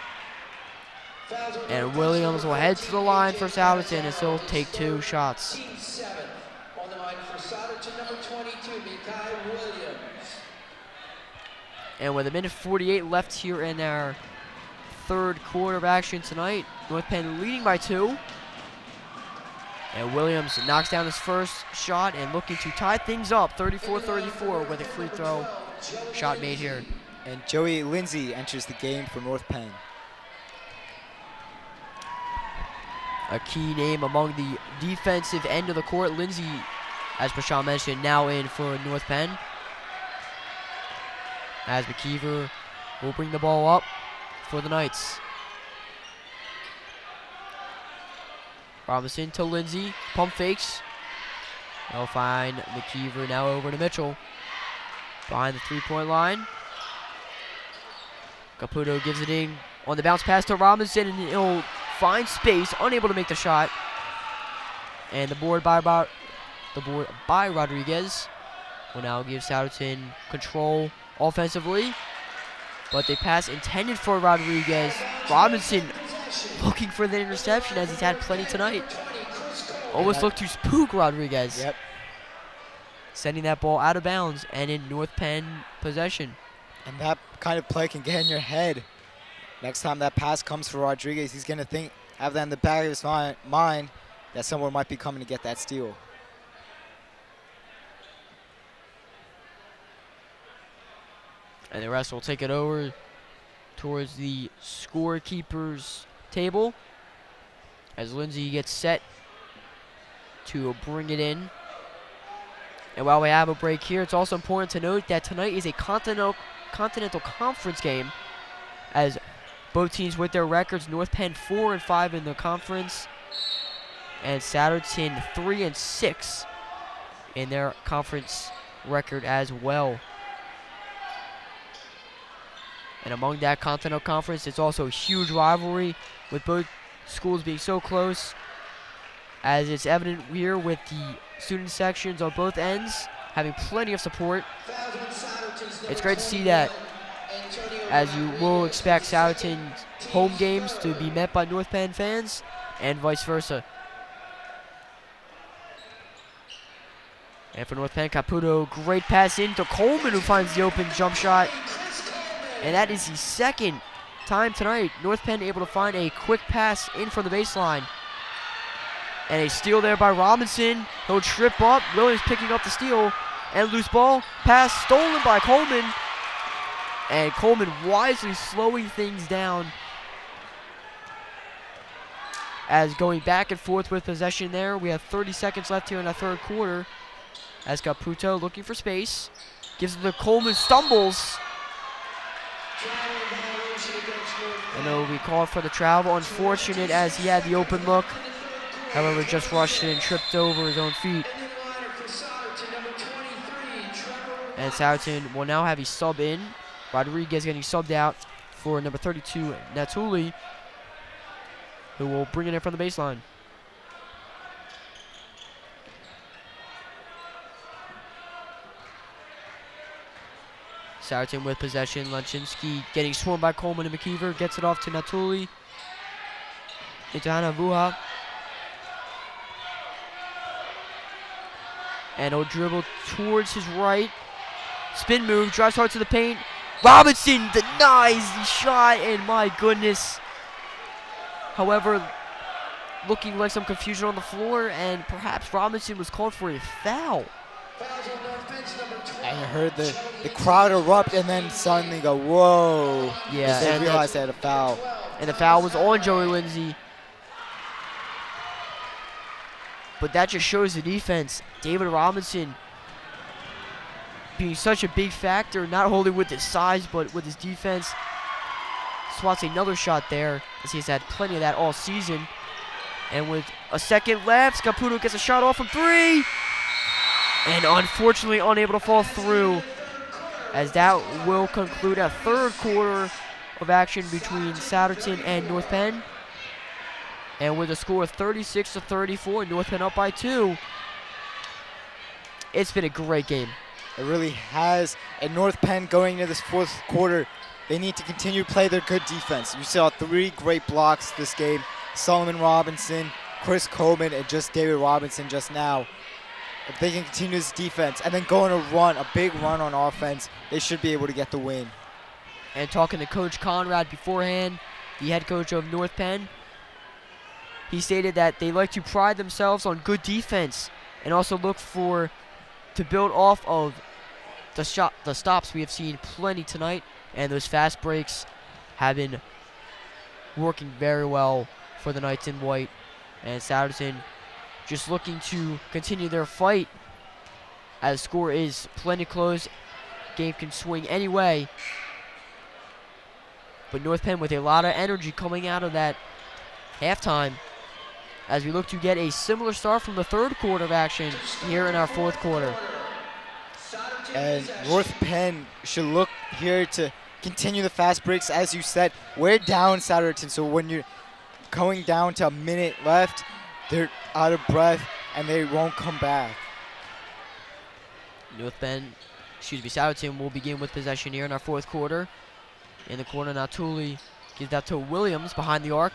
And Williams will head to the line for Souderton as he'll take 2 shots. Team 7 on the line for Souderton, number 22, Mekhi Williams. And with 1:48 left here in our third quarter of action tonight, North Penn leading by 2. And Williams knocks down his first shot and looking to tie things up, 34-34 with a free throw shot made here. And Joey Lindsay enters the game for North Penn. A key name among the defensive end of the court. Lindsay, as Prashant mentioned, now in for North Penn. As McKeever will bring the ball up for the Knights. Robinson to Lindsay. Pump fakes. They'll find McKeever now over to Mitchell. Behind the 3-point line. Caputo gives it in on the bounce pass to Robinson, and he'll find space, unable to make the shot. And the board by Rodriguez will now give Souderton control offensively. But the pass intended for Rodriguez. Robinson looking for the interception as he's had plenty tonight. Almost looked to spook Rodriguez. Yep. Sending that ball out of bounds and in North Penn possession. And that kind of play can get in your head. Next time that pass comes for Rodriguez, he's going to have that in the back of his mind that someone might be coming to get that steal. And the rest will take it over towards the scorekeeper's table as Lindsay gets set to bring it in. And while we have a break here, it's also important to note that tonight is a Continental Conference game as both teams with their records, North Penn 4-5 in the conference and Souderton 3-6 in their conference record as well. And among that Continental Conference, it's also a huge rivalry with both schools being so close, as it's evident here with the student sections on both ends having plenty of support. It's great to see that, as you will expect Souderton's home games to be met by North Penn fans and vice versa. And for North Penn, Caputo, great pass into Coleman, who finds the open jump shot. And that is the second time tonight North Penn able to find a quick pass in from the baseline. And a steal there by Robinson. He'll trip up. Williams picking up the steal. And loose ball. Pass stolen by Coleman. And Coleman wisely slowing things down. As going back and forth with possession there. We have 30 seconds left here in the third quarter. As Caputo looking for space. Gives it to Coleman. Stumbles. And it will be called for the travel. Unfortunate as he had the open look. However, just rushed it and tripped over his own feet. And Souderton will now have a sub in. Rodriguez getting subbed out for number 32, Natuli, who will bring it in from the baseline. Souderton with possession. Lachinsky getting swarmed by Coleman and McKeever. Gets it off to Natuli. Into Hanavuha. And he'll dribble towards his right. Spin move. Drives hard to the paint. Robinson denies the shot. And my goodness. However, looking like some confusion on the floor. And perhaps Robinson was called for a foul. Fouls on North Penn's number 20. And you heard the crowd erupt and then suddenly go, whoa. Yeah, As they and realized they had a foul. And the foul was on Joey Lindsay. But that just shows the defense. David Robinson being such a big factor, not only with his size, but with his defense. Swats another shot there, as he's had plenty of that all season. And with a second left, Caputo gets a shot off from 3. And unfortunately unable to fall through, as that will conclude a third quarter of action between Souderton and North Penn. And with a score of 36-34, North Penn up by 2. It's been a great game. It really has. And North Penn going into this fourth quarter, they need to continue to play their good defense. You saw 3 great blocks this game. Solomon Robinson, Chris Coleman, and just David Robinson just now. If they can continue this defense and then go on a big run on offense, they should be able to get the win. And talking to Coach Conrad beforehand, the head coach of North Penn, he stated that they like to pride themselves on good defense and also look to build off of the stops we have seen plenty tonight, and those fast breaks have been working very well for the Knights in white. And Souderton just looking to continue their fight, as the score is plenty close. Game can swing any way. But North Penn with a lot of energy coming out of that halftime, as we look to get a similar start from the third quarter of action here in our fourth quarter. And North Penn should look here to continue the fast breaks. As you said, we're down Souderton, so when you're going down to a minute left, they're out of breath and they won't come back. Souderton will begin with possession here in our fourth quarter. In the corner, Natuli gives that to Williams behind the arc.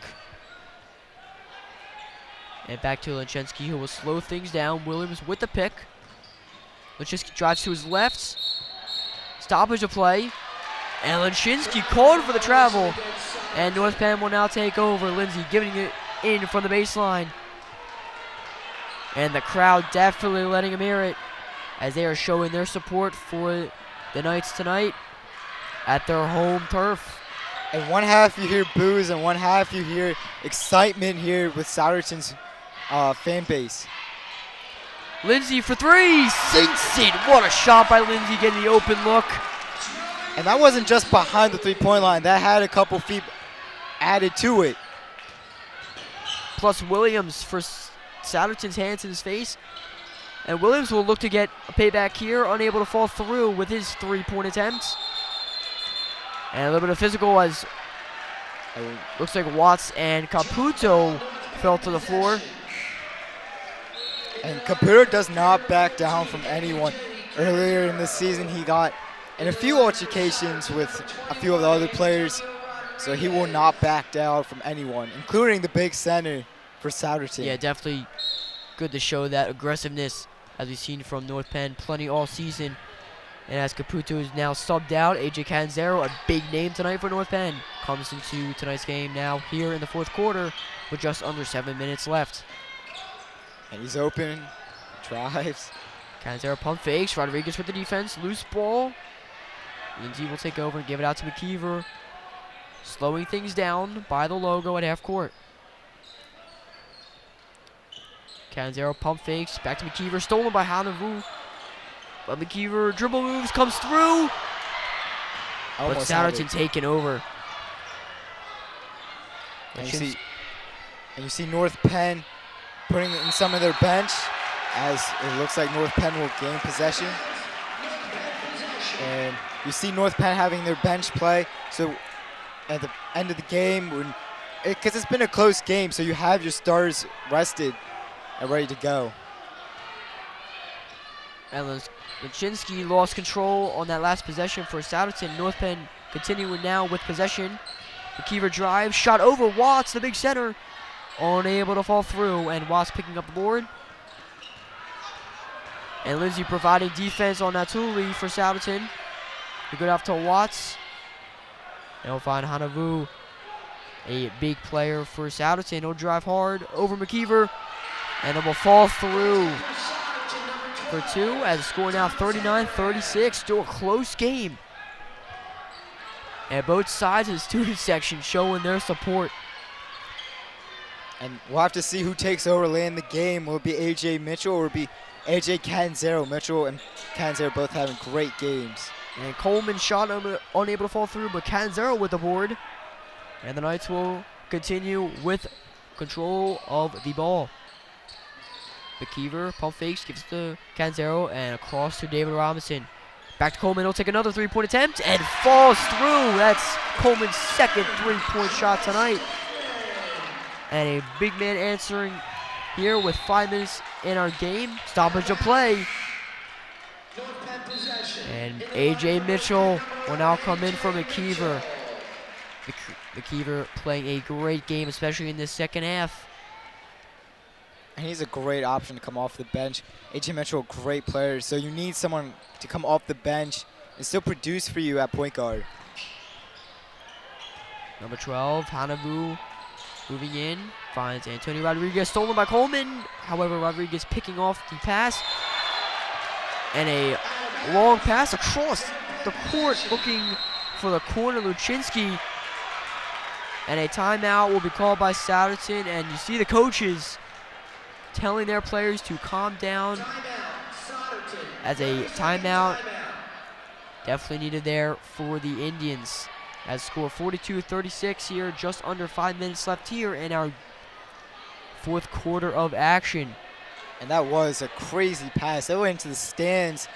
And back to Lechinsky, who will slow things down. Williams with the pick. Lechinsky drives to his left. Stoppage of play. And Lechinsky called for the travel. And North Penn will now take over. Lindsay giving it in from the baseline. And the crowd definitely letting him hear it, as they are showing their support for the Knights tonight at their home turf. And one half you hear boos and one half you hear excitement here with Souderton's fan base. Lindsay for 3, sinks it. What a shot by Lindsay, getting the open look. And that wasn't just behind the three-point line. That had a couple feet added to it. Plus Williams for Souderton's hands in his face. And Williams will look to get a payback here, unable to fall through with his three-point attempts. And a little bit of physical, as looks like Watts and Caputo fell to the floor. And Caputo does not back down from anyone. Earlier in the season, he got in a few altercations with a few of the other players, so he will not back down from anyone, including the big center for Souderton. Yeah, definitely good to show that aggressiveness, as we've seen from North Penn plenty all season. And as Caputo is now subbed out, AJ Canzero, a big name tonight for North Penn, comes into tonight's game now here in the fourth quarter with just under 7 minutes left. And he's open, drives. Canzero pump fakes, Rodriguez with the defense, loose ball. Lindsay will take over and give it out to McKeever, slowing things down by the logo at half court. Canzero pump fakes, back to McKeever, stolen by Hanavu. But McKeever dribble moves, comes through. But Souderton taking over. And you see North Penn putting in some of their bench, as it looks like North Penn will gain possession. And you see North Penn having their bench play. So at the end of the game, because it's been a close game, so you have your stars rested and ready to go. And Lechinsky lost control on that last possession for Souderton. North Penn continuing now with possession. McKeever drives, shot over Watts, the big center. Unable to fall through, and Watts picking up the board. And Lindsay providing defense on Natuli for Souderton. We go off to Watts. And we'll find Hanavu, a big player for Souderton. He'll drive hard over McKeever, and it will fall through. for two, as the score now 39-36. Still a close game. And both sides of the student section showing their support. And we'll have to see who takes over late in the game. Will it be AJ Mitchell or will it be AJ Catanzaro? Mitchell and Catanzaro both having great games. And Coleman's shot unable to fall through, but Catanzaro with the board. And the Knights will continue with control of the ball. McKeever, pump fakes, gives it to Catanzaro, and across to David Robinson. Back to Coleman, he'll take another three-point attempt, and falls through. That's Coleman's second three-point shot tonight. And a big man answering here with 5 minutes in our game. Stoppage of play. And AJ Mitchell will now come in for McKeever. McKeever playing a great game, especially in this second half. And he's a great option to come off the bench. AJ Mitchell, great player, so you need someone to come off the bench and still produce for you at point guard. Number 12, Hanavu, moving in, finds Antonio Rodriguez, stolen by Coleman. However, Rodriguez picking off the pass. And a long pass across the court, looking for the corner, Luczynski. And a timeout will be called by Souderton, and you see the coaches telling their players to calm down as a timeout definitely needed there for the Indians. As score 42-36 here, just under 5 minutes left here in our fourth quarter of action. And that was a crazy pass. That went into the stands,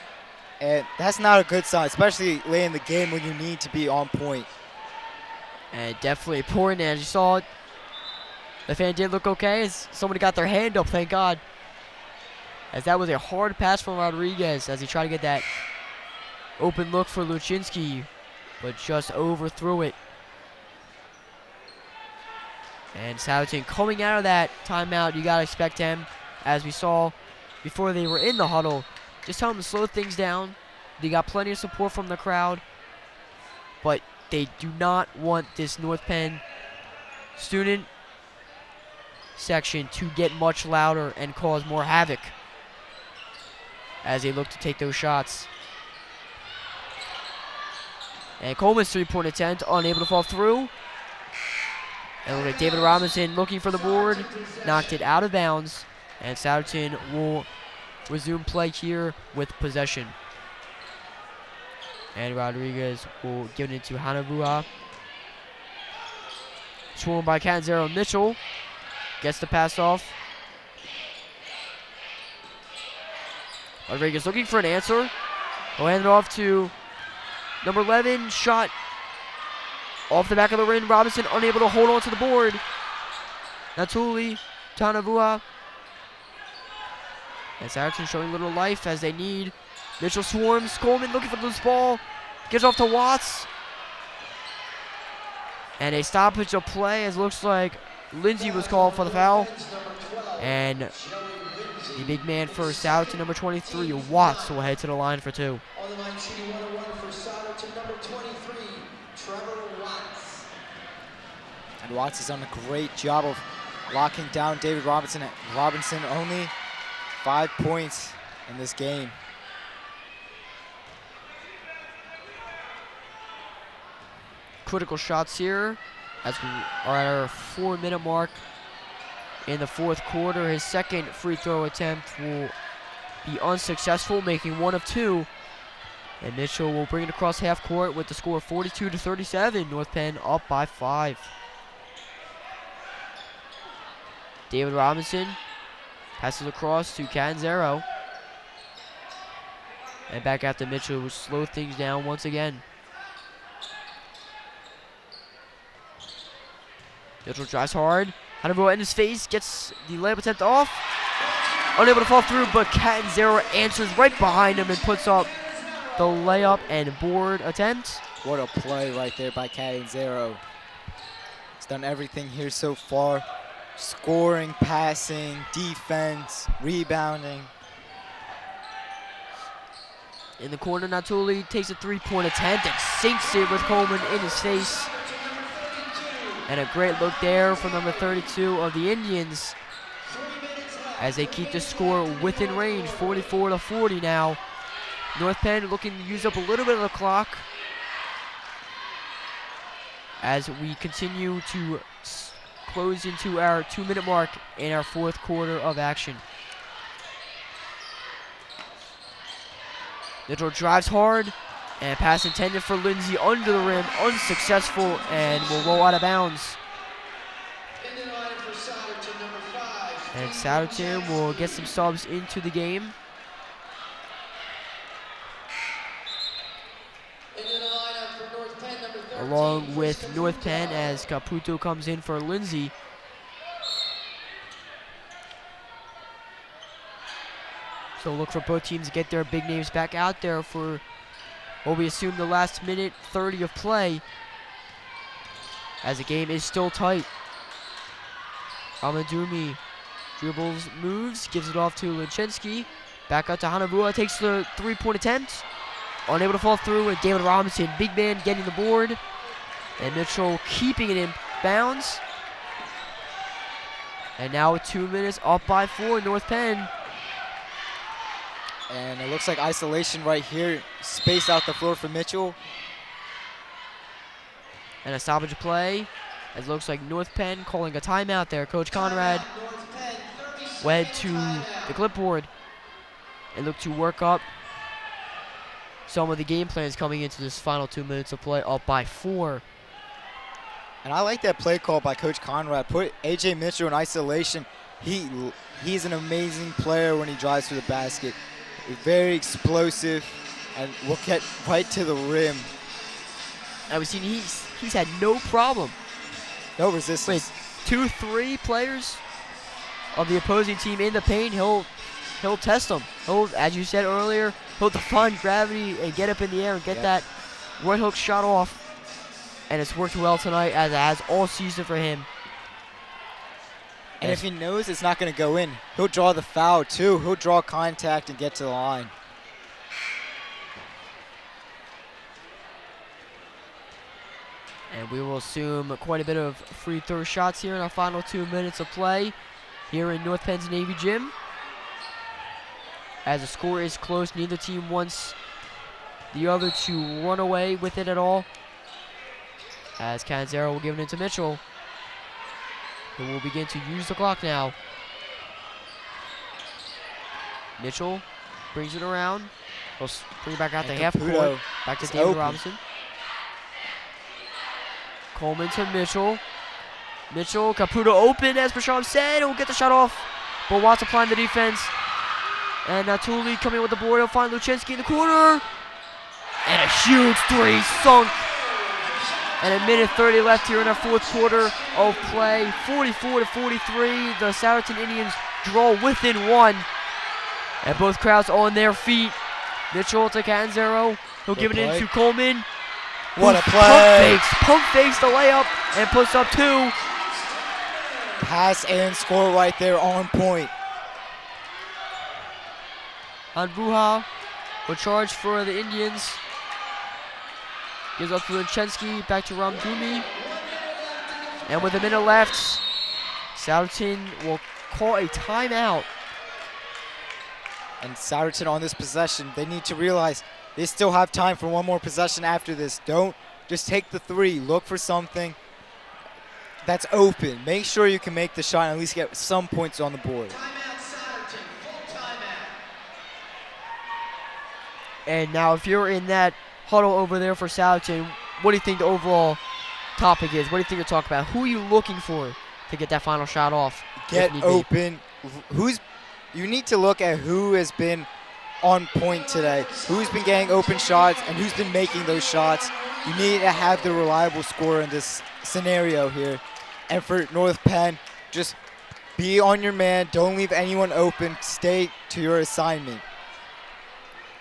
and that's not a good sign, especially late in the game when you need to be on point. And definitely important, as you saw it. The fan did look okay as somebody got their hand up, thank God. As that was a hard pass from Rodriguez as he tried to get that open look for Luczynski, but just overthrew it. And Souderton coming out of that timeout, you gotta expect him, as we saw before they were in the huddle, just tell them to slow things down. They got plenty of support from the crowd, but they do not want this North Penn student section to get much louder and cause more havoc as they look to take those shots. And Coleman's three-point attempt unable to fall through. And look at David Robinson looking for the board, knocked it out of bounds, and Souderton will resume play here with possession. And Rodriguez will give it into Hanavua. Swarmed by Catanzaro. Mitchell gets the pass off. Rodriguez looking for an answer. He'll hand it off to number 11. Shot off the back of the rim. Robinson unable to hold on to the board. Natuli, Tanavua. And Souderton showing a little life as they need. Mitchell swarms. Coleman looking for the loose ball. Gives off to Watts. And a stoppage of play as it looks like Lindsay was called for the foul. And the big man for Souderton, number 23, Watts, will head to the line for two. On the line, shooting 101 for Souderton, number 23, Trevor Watts. And Watts has done a great job of locking down David Robinson. Robinson only 5 points in this game. Critical shots here as we are at our 4-minute mark in the fourth quarter. His second free throw attempt will be unsuccessful, making 1 of 2. And Mitchell will bring it across half court with the score 42-37. North Penn up by 5. David Robinson passes across to Catanzaro. And back after Mitchell will slow things down once again. Mitchell drives hard. Hannibal in his face, gets the layup attempt off. Unable to fall through, but Catanzaro answers right behind him and puts up the layup and board attempt. What a play right there by Catanzaro. He's done everything here so far. Scoring, passing, defense, rebounding. In the corner, Natuli takes a three-point attempt and sinks it with Coleman in his face. And a great look there from number 32 of the Indians as they keep the score within range, 44-40 now. North Penn looking to use up a little bit of the clock as we continue to close into our 2-minute mark in our fourth quarter of action. Mitchell drives hard, and pass intended for Lindsay under the rim, unsuccessful, and will roll out of bounds. In the line for Souderton, number 5. And Souderton will get some subs into the game. In the lineup for North Penn, number 13. Along with North Penn as Caputo comes in for Lindsay. So look for both teams to get their big names back out there for what we assume the last minute 30 of play, as the game is still tight. Amadumi dribbles, moves, gives it off to Lechensky. Back out to Hanabua, takes the three-point attempt. Unable to fall through, and David Robinson, big man, getting the board. And Mitchell keeping it in bounds. And now with 2 minutes, up by 4, North Penn. And it looks like isolation right here. Space out the floor for Mitchell. And a stoppage play. As it looks like North Penn calling a timeout there. Coach Conrad North Penn, 30 went seconds to timeout. the clipboard and looked to work up some of the game plans coming into this final 2 minutes of play, up by 4. And I like that play call by Coach Conrad. Put A.J. Mitchell in isolation. He's an amazing player when he drives to the basket. Very explosive and will get right to the rim. I was seeing he's had no problem. No resistance. Wait, 2-3 players of the opposing team in the paint, he'll test them. He'll, as you said earlier, he'll defy gravity and get up in the air and get that right hook shot off. And it's worked well tonight, as it has all season for him. And if he knows it's not going to go in, he'll draw the foul too. He'll draw contact and get to the line. And we will assume quite a bit of free throw shots here in our final 2 minutes of play here in North Penn's Navy Gym. As the score is close, neither team wants the other to run away with it at all. As Canzero will give it into Mitchell, who will begin to use the clock now. Mitchell brings it around. He'll bring it back out to half court. Back to David Robinson. Coleman to Mitchell. Mitchell, Caputo open, as Prasham said. He'll get the shot off, but Watts applying the defense. And Natuli coming with the board. He'll find Luchinsky in the corner. And a huge three sunk. And a minute 30 left here in our fourth quarter of play. 44-43. The Souderton Indians draw within 1. And both crowds on their feet. Mitchell to Canzero. He'll give it into Coleman. What a play. Pump fakes the layup and puts up 2. Pass and score right there on point. Anvuha will charge for the Indians. Gives up to Luchensky, back to Ramdumi. And with a minute left, Souderton will call a timeout. And Souderton on this possession, they need to realize they still have time for one more possession after this. Don't just take the 3. Look for something that's open. Make sure you can make the shot and at least get some points on the board. Timeout, Souderton. Full timeout. And now if you're in that huddle over there for Souderton, what do you think the overall topic is? What do you think you're talking about? Who are you looking for to get that final shot off? Get open. You need to look at who has been on point today, who's been getting open shots, and who's been making those shots. You need to have the reliable scorer in this scenario here. And for North Penn, just be on your man. Don't leave anyone open. Stay to your assignment.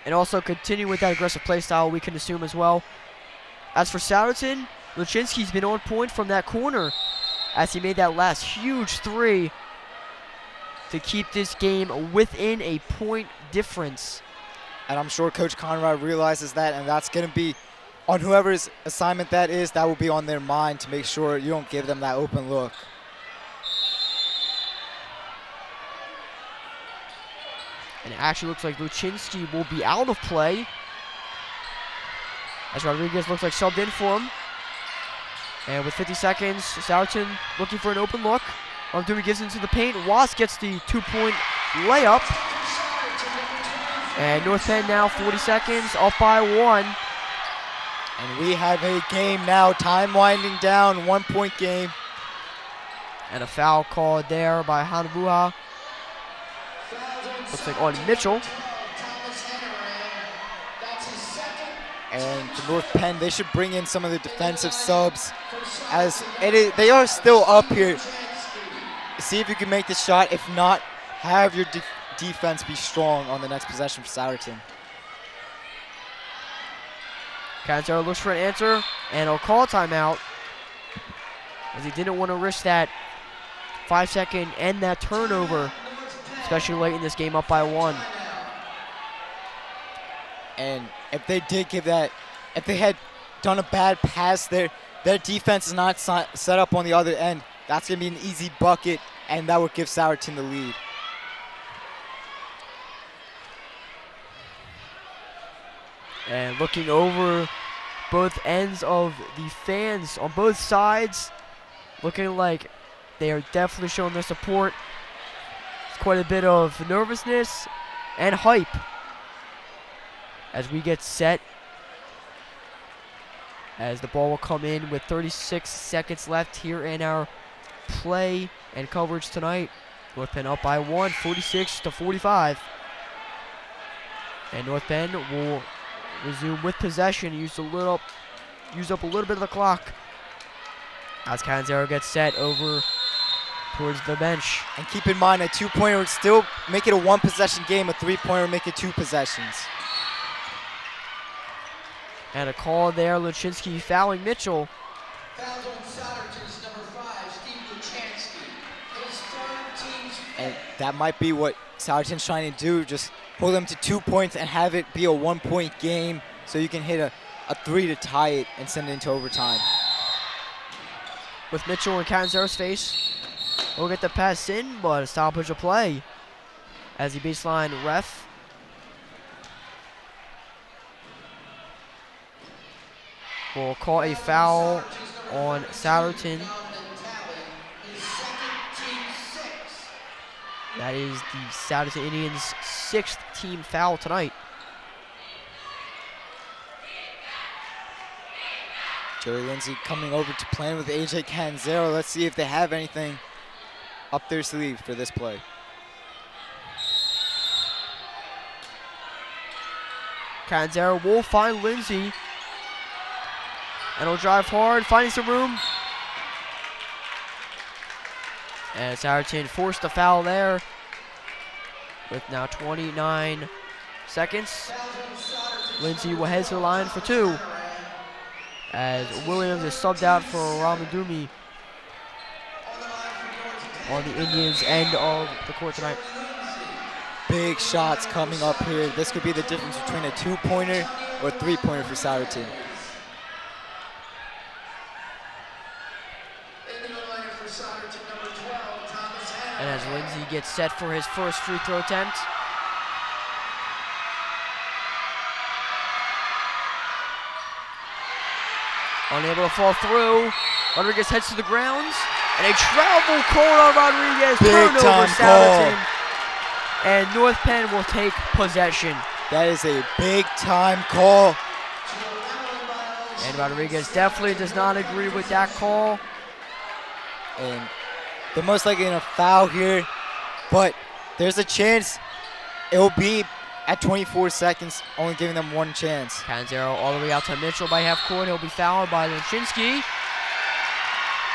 And also continue with that aggressive play style, we can assume as well. As for Souderton, Luchinsky's been on point from that corner as he made that last huge 3 to keep this game within a point difference. And I'm sure Coach Conrad realizes that, and that's going to be on whoever's assignment that is. That will be on their mind to make sure you don't give them that open look. And it actually looks like Luczynski will be out of play, as Rodriguez looks like subbed in for him. And with 50 seconds, Souderton looking for an open look. Dewey gives into the paint. Watts gets the 2-point layup. And North Penn now 40 seconds, up by 1. And we have a game now, time winding down, 1-point game. And a foul called there by Hanabuha. Looks like on Mitchell. And for North Penn, they should bring in some of the defensive subs, as they are still up here. See if you can make the shot. If not, have your defense be strong on the next possession for Souderton. Canzero looks for an answer, and he'll call a timeout, as he didn't want to risk that 5-second and that turnover, especially late in this game, up by 1. And if they did give that, if they had done a bad pass there, their defense is not set up on the other end. That's going to be an easy bucket, and that would give Souderton the lead. And looking over both ends of the fans on both sides, looking like they are definitely showing their support. It's quite a bit of nervousness and hype as we get set, as the ball will come in with 36 seconds left here in our play and coverage tonight. North Penn up by 1, 46-45. And North Penn will resume with possession, use up a little bit of the clock, as Canzero gets set over towards the bench. And keep in mind, a 2-pointer would still make it a 1-possession game, a 3-pointer would make it 2 possessions. And a call there, Luczynski fouling Mitchell. Fouled on Souderton's number 5, Steve Luczynski. His third team's And that might be what Souderton's trying to do, just hold them to 2 points and have it be a 1-point game, so you can hit a 3 to tie it and send it into overtime. With Mitchell in Canzero's face, we'll get the pass in, but a stoppage of play as the baseline ref will call a foul on Souderton. That is the Souderton Indians' 6th team foul tonight. Joey Lindsay coming over to plan with AJ Canzero. Let's see if they have anything up their sleeve for this play. Canzero will find Lindsay, and he'll drive hard, finding some room. And Souderton forced the foul there with now 29 seconds. Lindsay will head to the line for 2, as Williams is subbed out for Ramadumi on the Indians' end of the court tonight. Big shots coming up here. This could be the difference between a 2-pointer or a 3-pointer for Souderton. And as Lindsay gets set for his first free throw attempt. Unable to fall through. Rodriguez heads to the grounds. And a travel call on Rodriguez. Turnover Souderton. And North Penn will take possession. That is a big-time call. And Rodriguez definitely does not agree with that call. And they're most likely in a foul here, but there's a chance it will be at 24 seconds, only giving them 1 chance. Canzero all the way out to Mitchell by half court. He'll be fouled by Luczynski.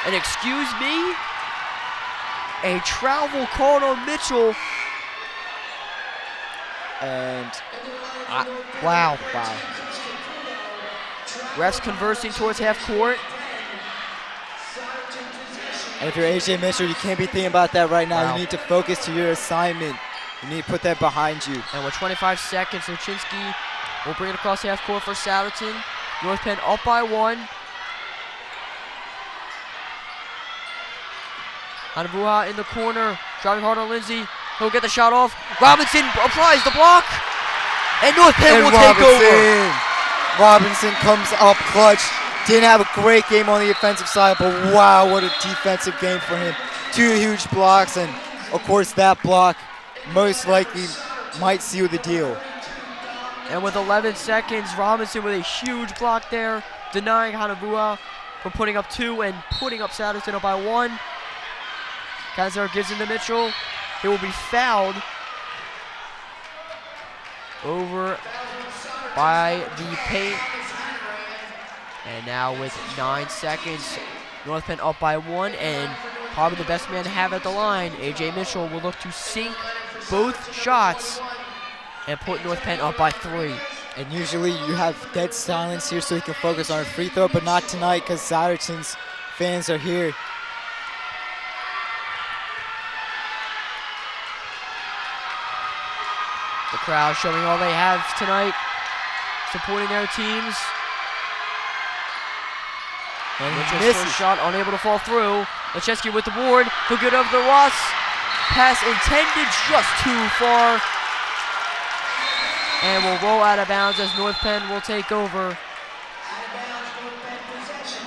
And excuse me, a travel called on Mitchell. And wow. Refs conversing towards half court. And if you're AJ Mitchell, you can't be thinking about that right now. Wow. You need to focus to your assignment. You need to put that behind you. And with 25 seconds, Luczynski will bring it across half court for Souderton. North Penn up by 1. Hanabuha in the corner, driving hard on Lindsay. He'll get the shot off. Robinson applies the block. And North Penn will take over. Robinson comes up clutch. Didn't have a great game on the offensive side, but wow, what a defensive game for him. 2 huge blocks, and of course that block most likely might seal the deal. And with 11 seconds, Robinson with a huge block there, denying Hanavua from putting up 2 and putting up Souderton up by 1. Kaiser gives it to Mitchell. He will be fouled over by the paint. And now with 9 seconds, North Penn up by 1, and probably the best man to have at the line, A.J. Mitchell, will look to sink both shots and put North Penn up by 3. And usually you have dead silence here so he can focus on a free throw, but not tonight because Souderton's fans are here. The crowd showing all they have tonight, supporting their teams. And Mitchell's first shot unable to fall through. Lecheski with the board. He'll get over the Ross. Pass intended just too far. And will roll out of bounds as North Penn will take over.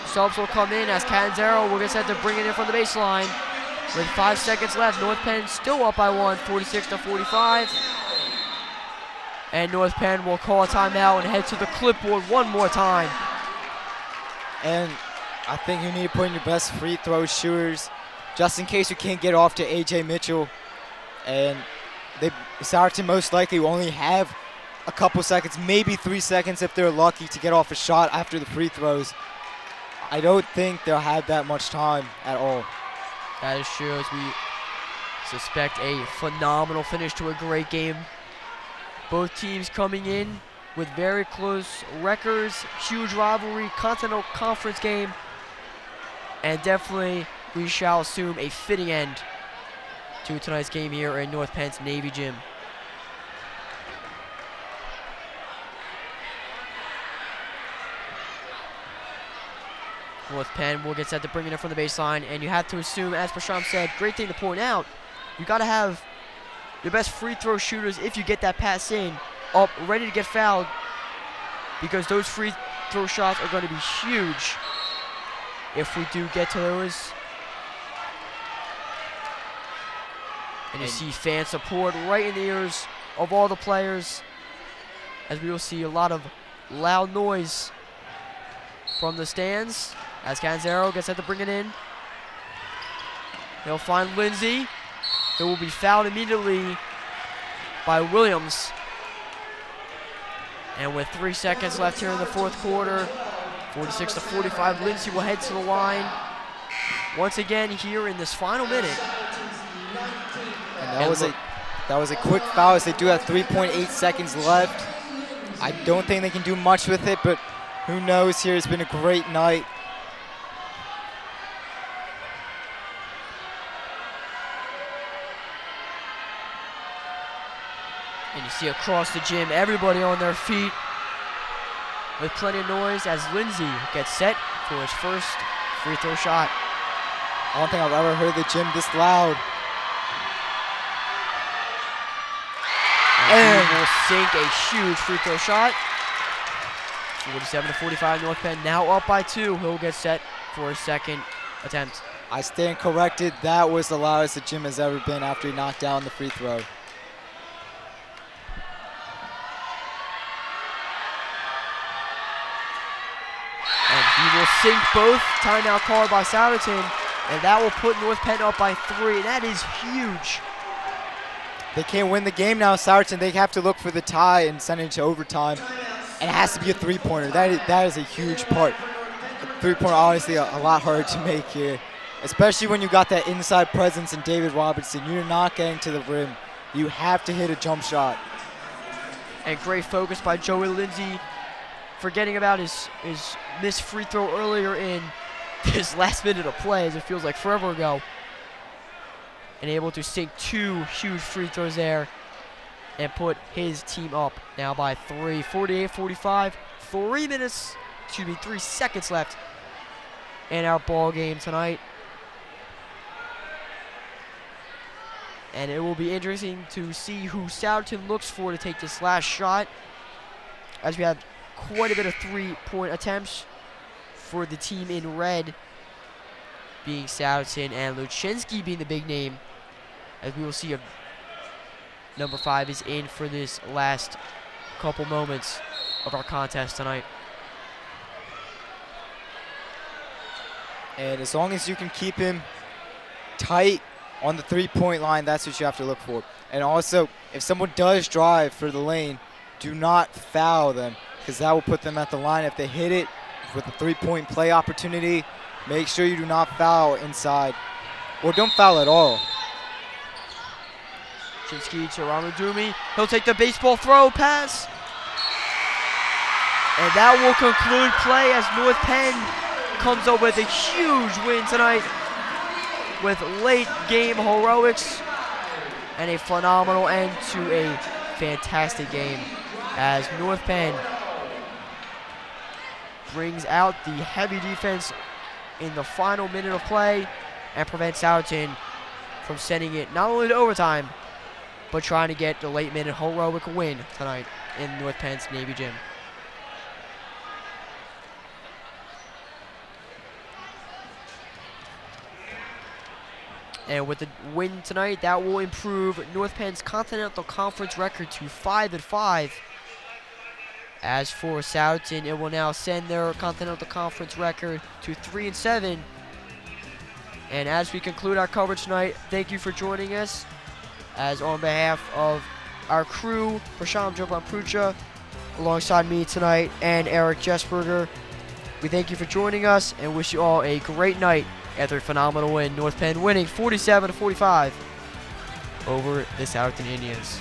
Subs will come in as Canzero will get set to bring it in from the baseline. With 5 seconds left, North Penn still up by 1, 46-45. And North Penn will call a timeout and head to the clipboard one more time. And I think you need to put in your best free throw shooters just in case you can't get off to A.J. Mitchell. And Souderton most likely will only have a couple seconds, maybe 3 seconds if they're lucky to get off a shot after the free throws. I don't think they'll have that much time at all. That is true, as we suspect a phenomenal finish to a great game. Both teams coming in with very close records, huge rivalry, Continental Conference game, and definitely we shall assume a fitting end to tonight's game here in North Penn's Navy Gym. North Penn will get set to bring it in from the baseline, and you have to assume, as Prashant said, great thing to point out, you got to have your best free throw shooters, if you get that pass in, up, ready to get fouled, because those free throw shots are going to be huge if we do get to those. And you see fan support right in the ears of all the players, as we will see a lot of loud noise from the stands as Canzero gets set to bring it in. He'll find Lindsay. It will be fouled immediately by Williams. And with 3 seconds left here in the fourth quarter, 46-45, Lindsay will head to the line once again here in this final minute. And that was a quick foul as they do have 3.8 seconds left. I don't think they can do much with it, but who knows here. It's been a great night. And you see across the gym, everybody on their feet with plenty of noise as Lindsay gets set for his first free throw shot. I don't think I've ever heard the gym this loud. And he will sink a huge free throw shot. 47-45, North Penn now up by 2. He'll get set for his second attempt. I stand corrected. That was the loudest the gym has ever been after he knocked down the free throw. And he will sink both. Timeout called by Souderton. And that will put North Penn up by 3. And that is huge. They can't win the game now, Souderton. They have to look for the tie and send it to overtime. And it has to be a three-pointer. That is a huge part. A three-pointer, honestly, a lot harder to make here. Especially when you got that inside presence in David Robinson. You're not getting to the rim. You have to hit a jump shot. And great focus by Joey Lindsay, forgetting about his missed free throw earlier in his last minute of play, as it feels like forever ago. And able to sink 2 huge free throws there and put his team up now by 3. 48-45, 3 seconds left in our ball game tonight. And it will be interesting to see who Souderton looks for to take this last shot, as we have quite a bit of three-point attempts for the team in red, being Souderton, and Luchinski being the big name, as we will see if number 5 is in for this last couple moments of our contest tonight. And as long as you can keep him tight on the three-point line, that's what you have to look for. And also, if someone does drive for the lane, do not foul them, because that will put them at the line. If they hit it with a three-point play opportunity, make sure you do not foul inside, or don't foul at all. Chinsky to Ramadumi. He'll take the baseball throw pass. And that will conclude play as North Penn comes up with a huge win tonight with late game heroics and a phenomenal end to a fantastic game as North Penn brings out the heavy defense in the final minute of play and prevents Souderton from sending it not only to overtime, but trying to get the late minute heroic win tonight in North Penn's Navy Gym. And with the win tonight, that will improve North Penn's Continental Conference record to 5-5. As for Souderton, it will now send their Continental Conference record to 3-7. And as we conclude our coverage tonight, thank you for joining us. As on behalf of our crew, Prasham Joban-Prucha, alongside me tonight, and Eric Jesperger, we thank you for joining us and wish you all a great night after a phenomenal win. North Penn winning 47-45 over the Souderton Indians.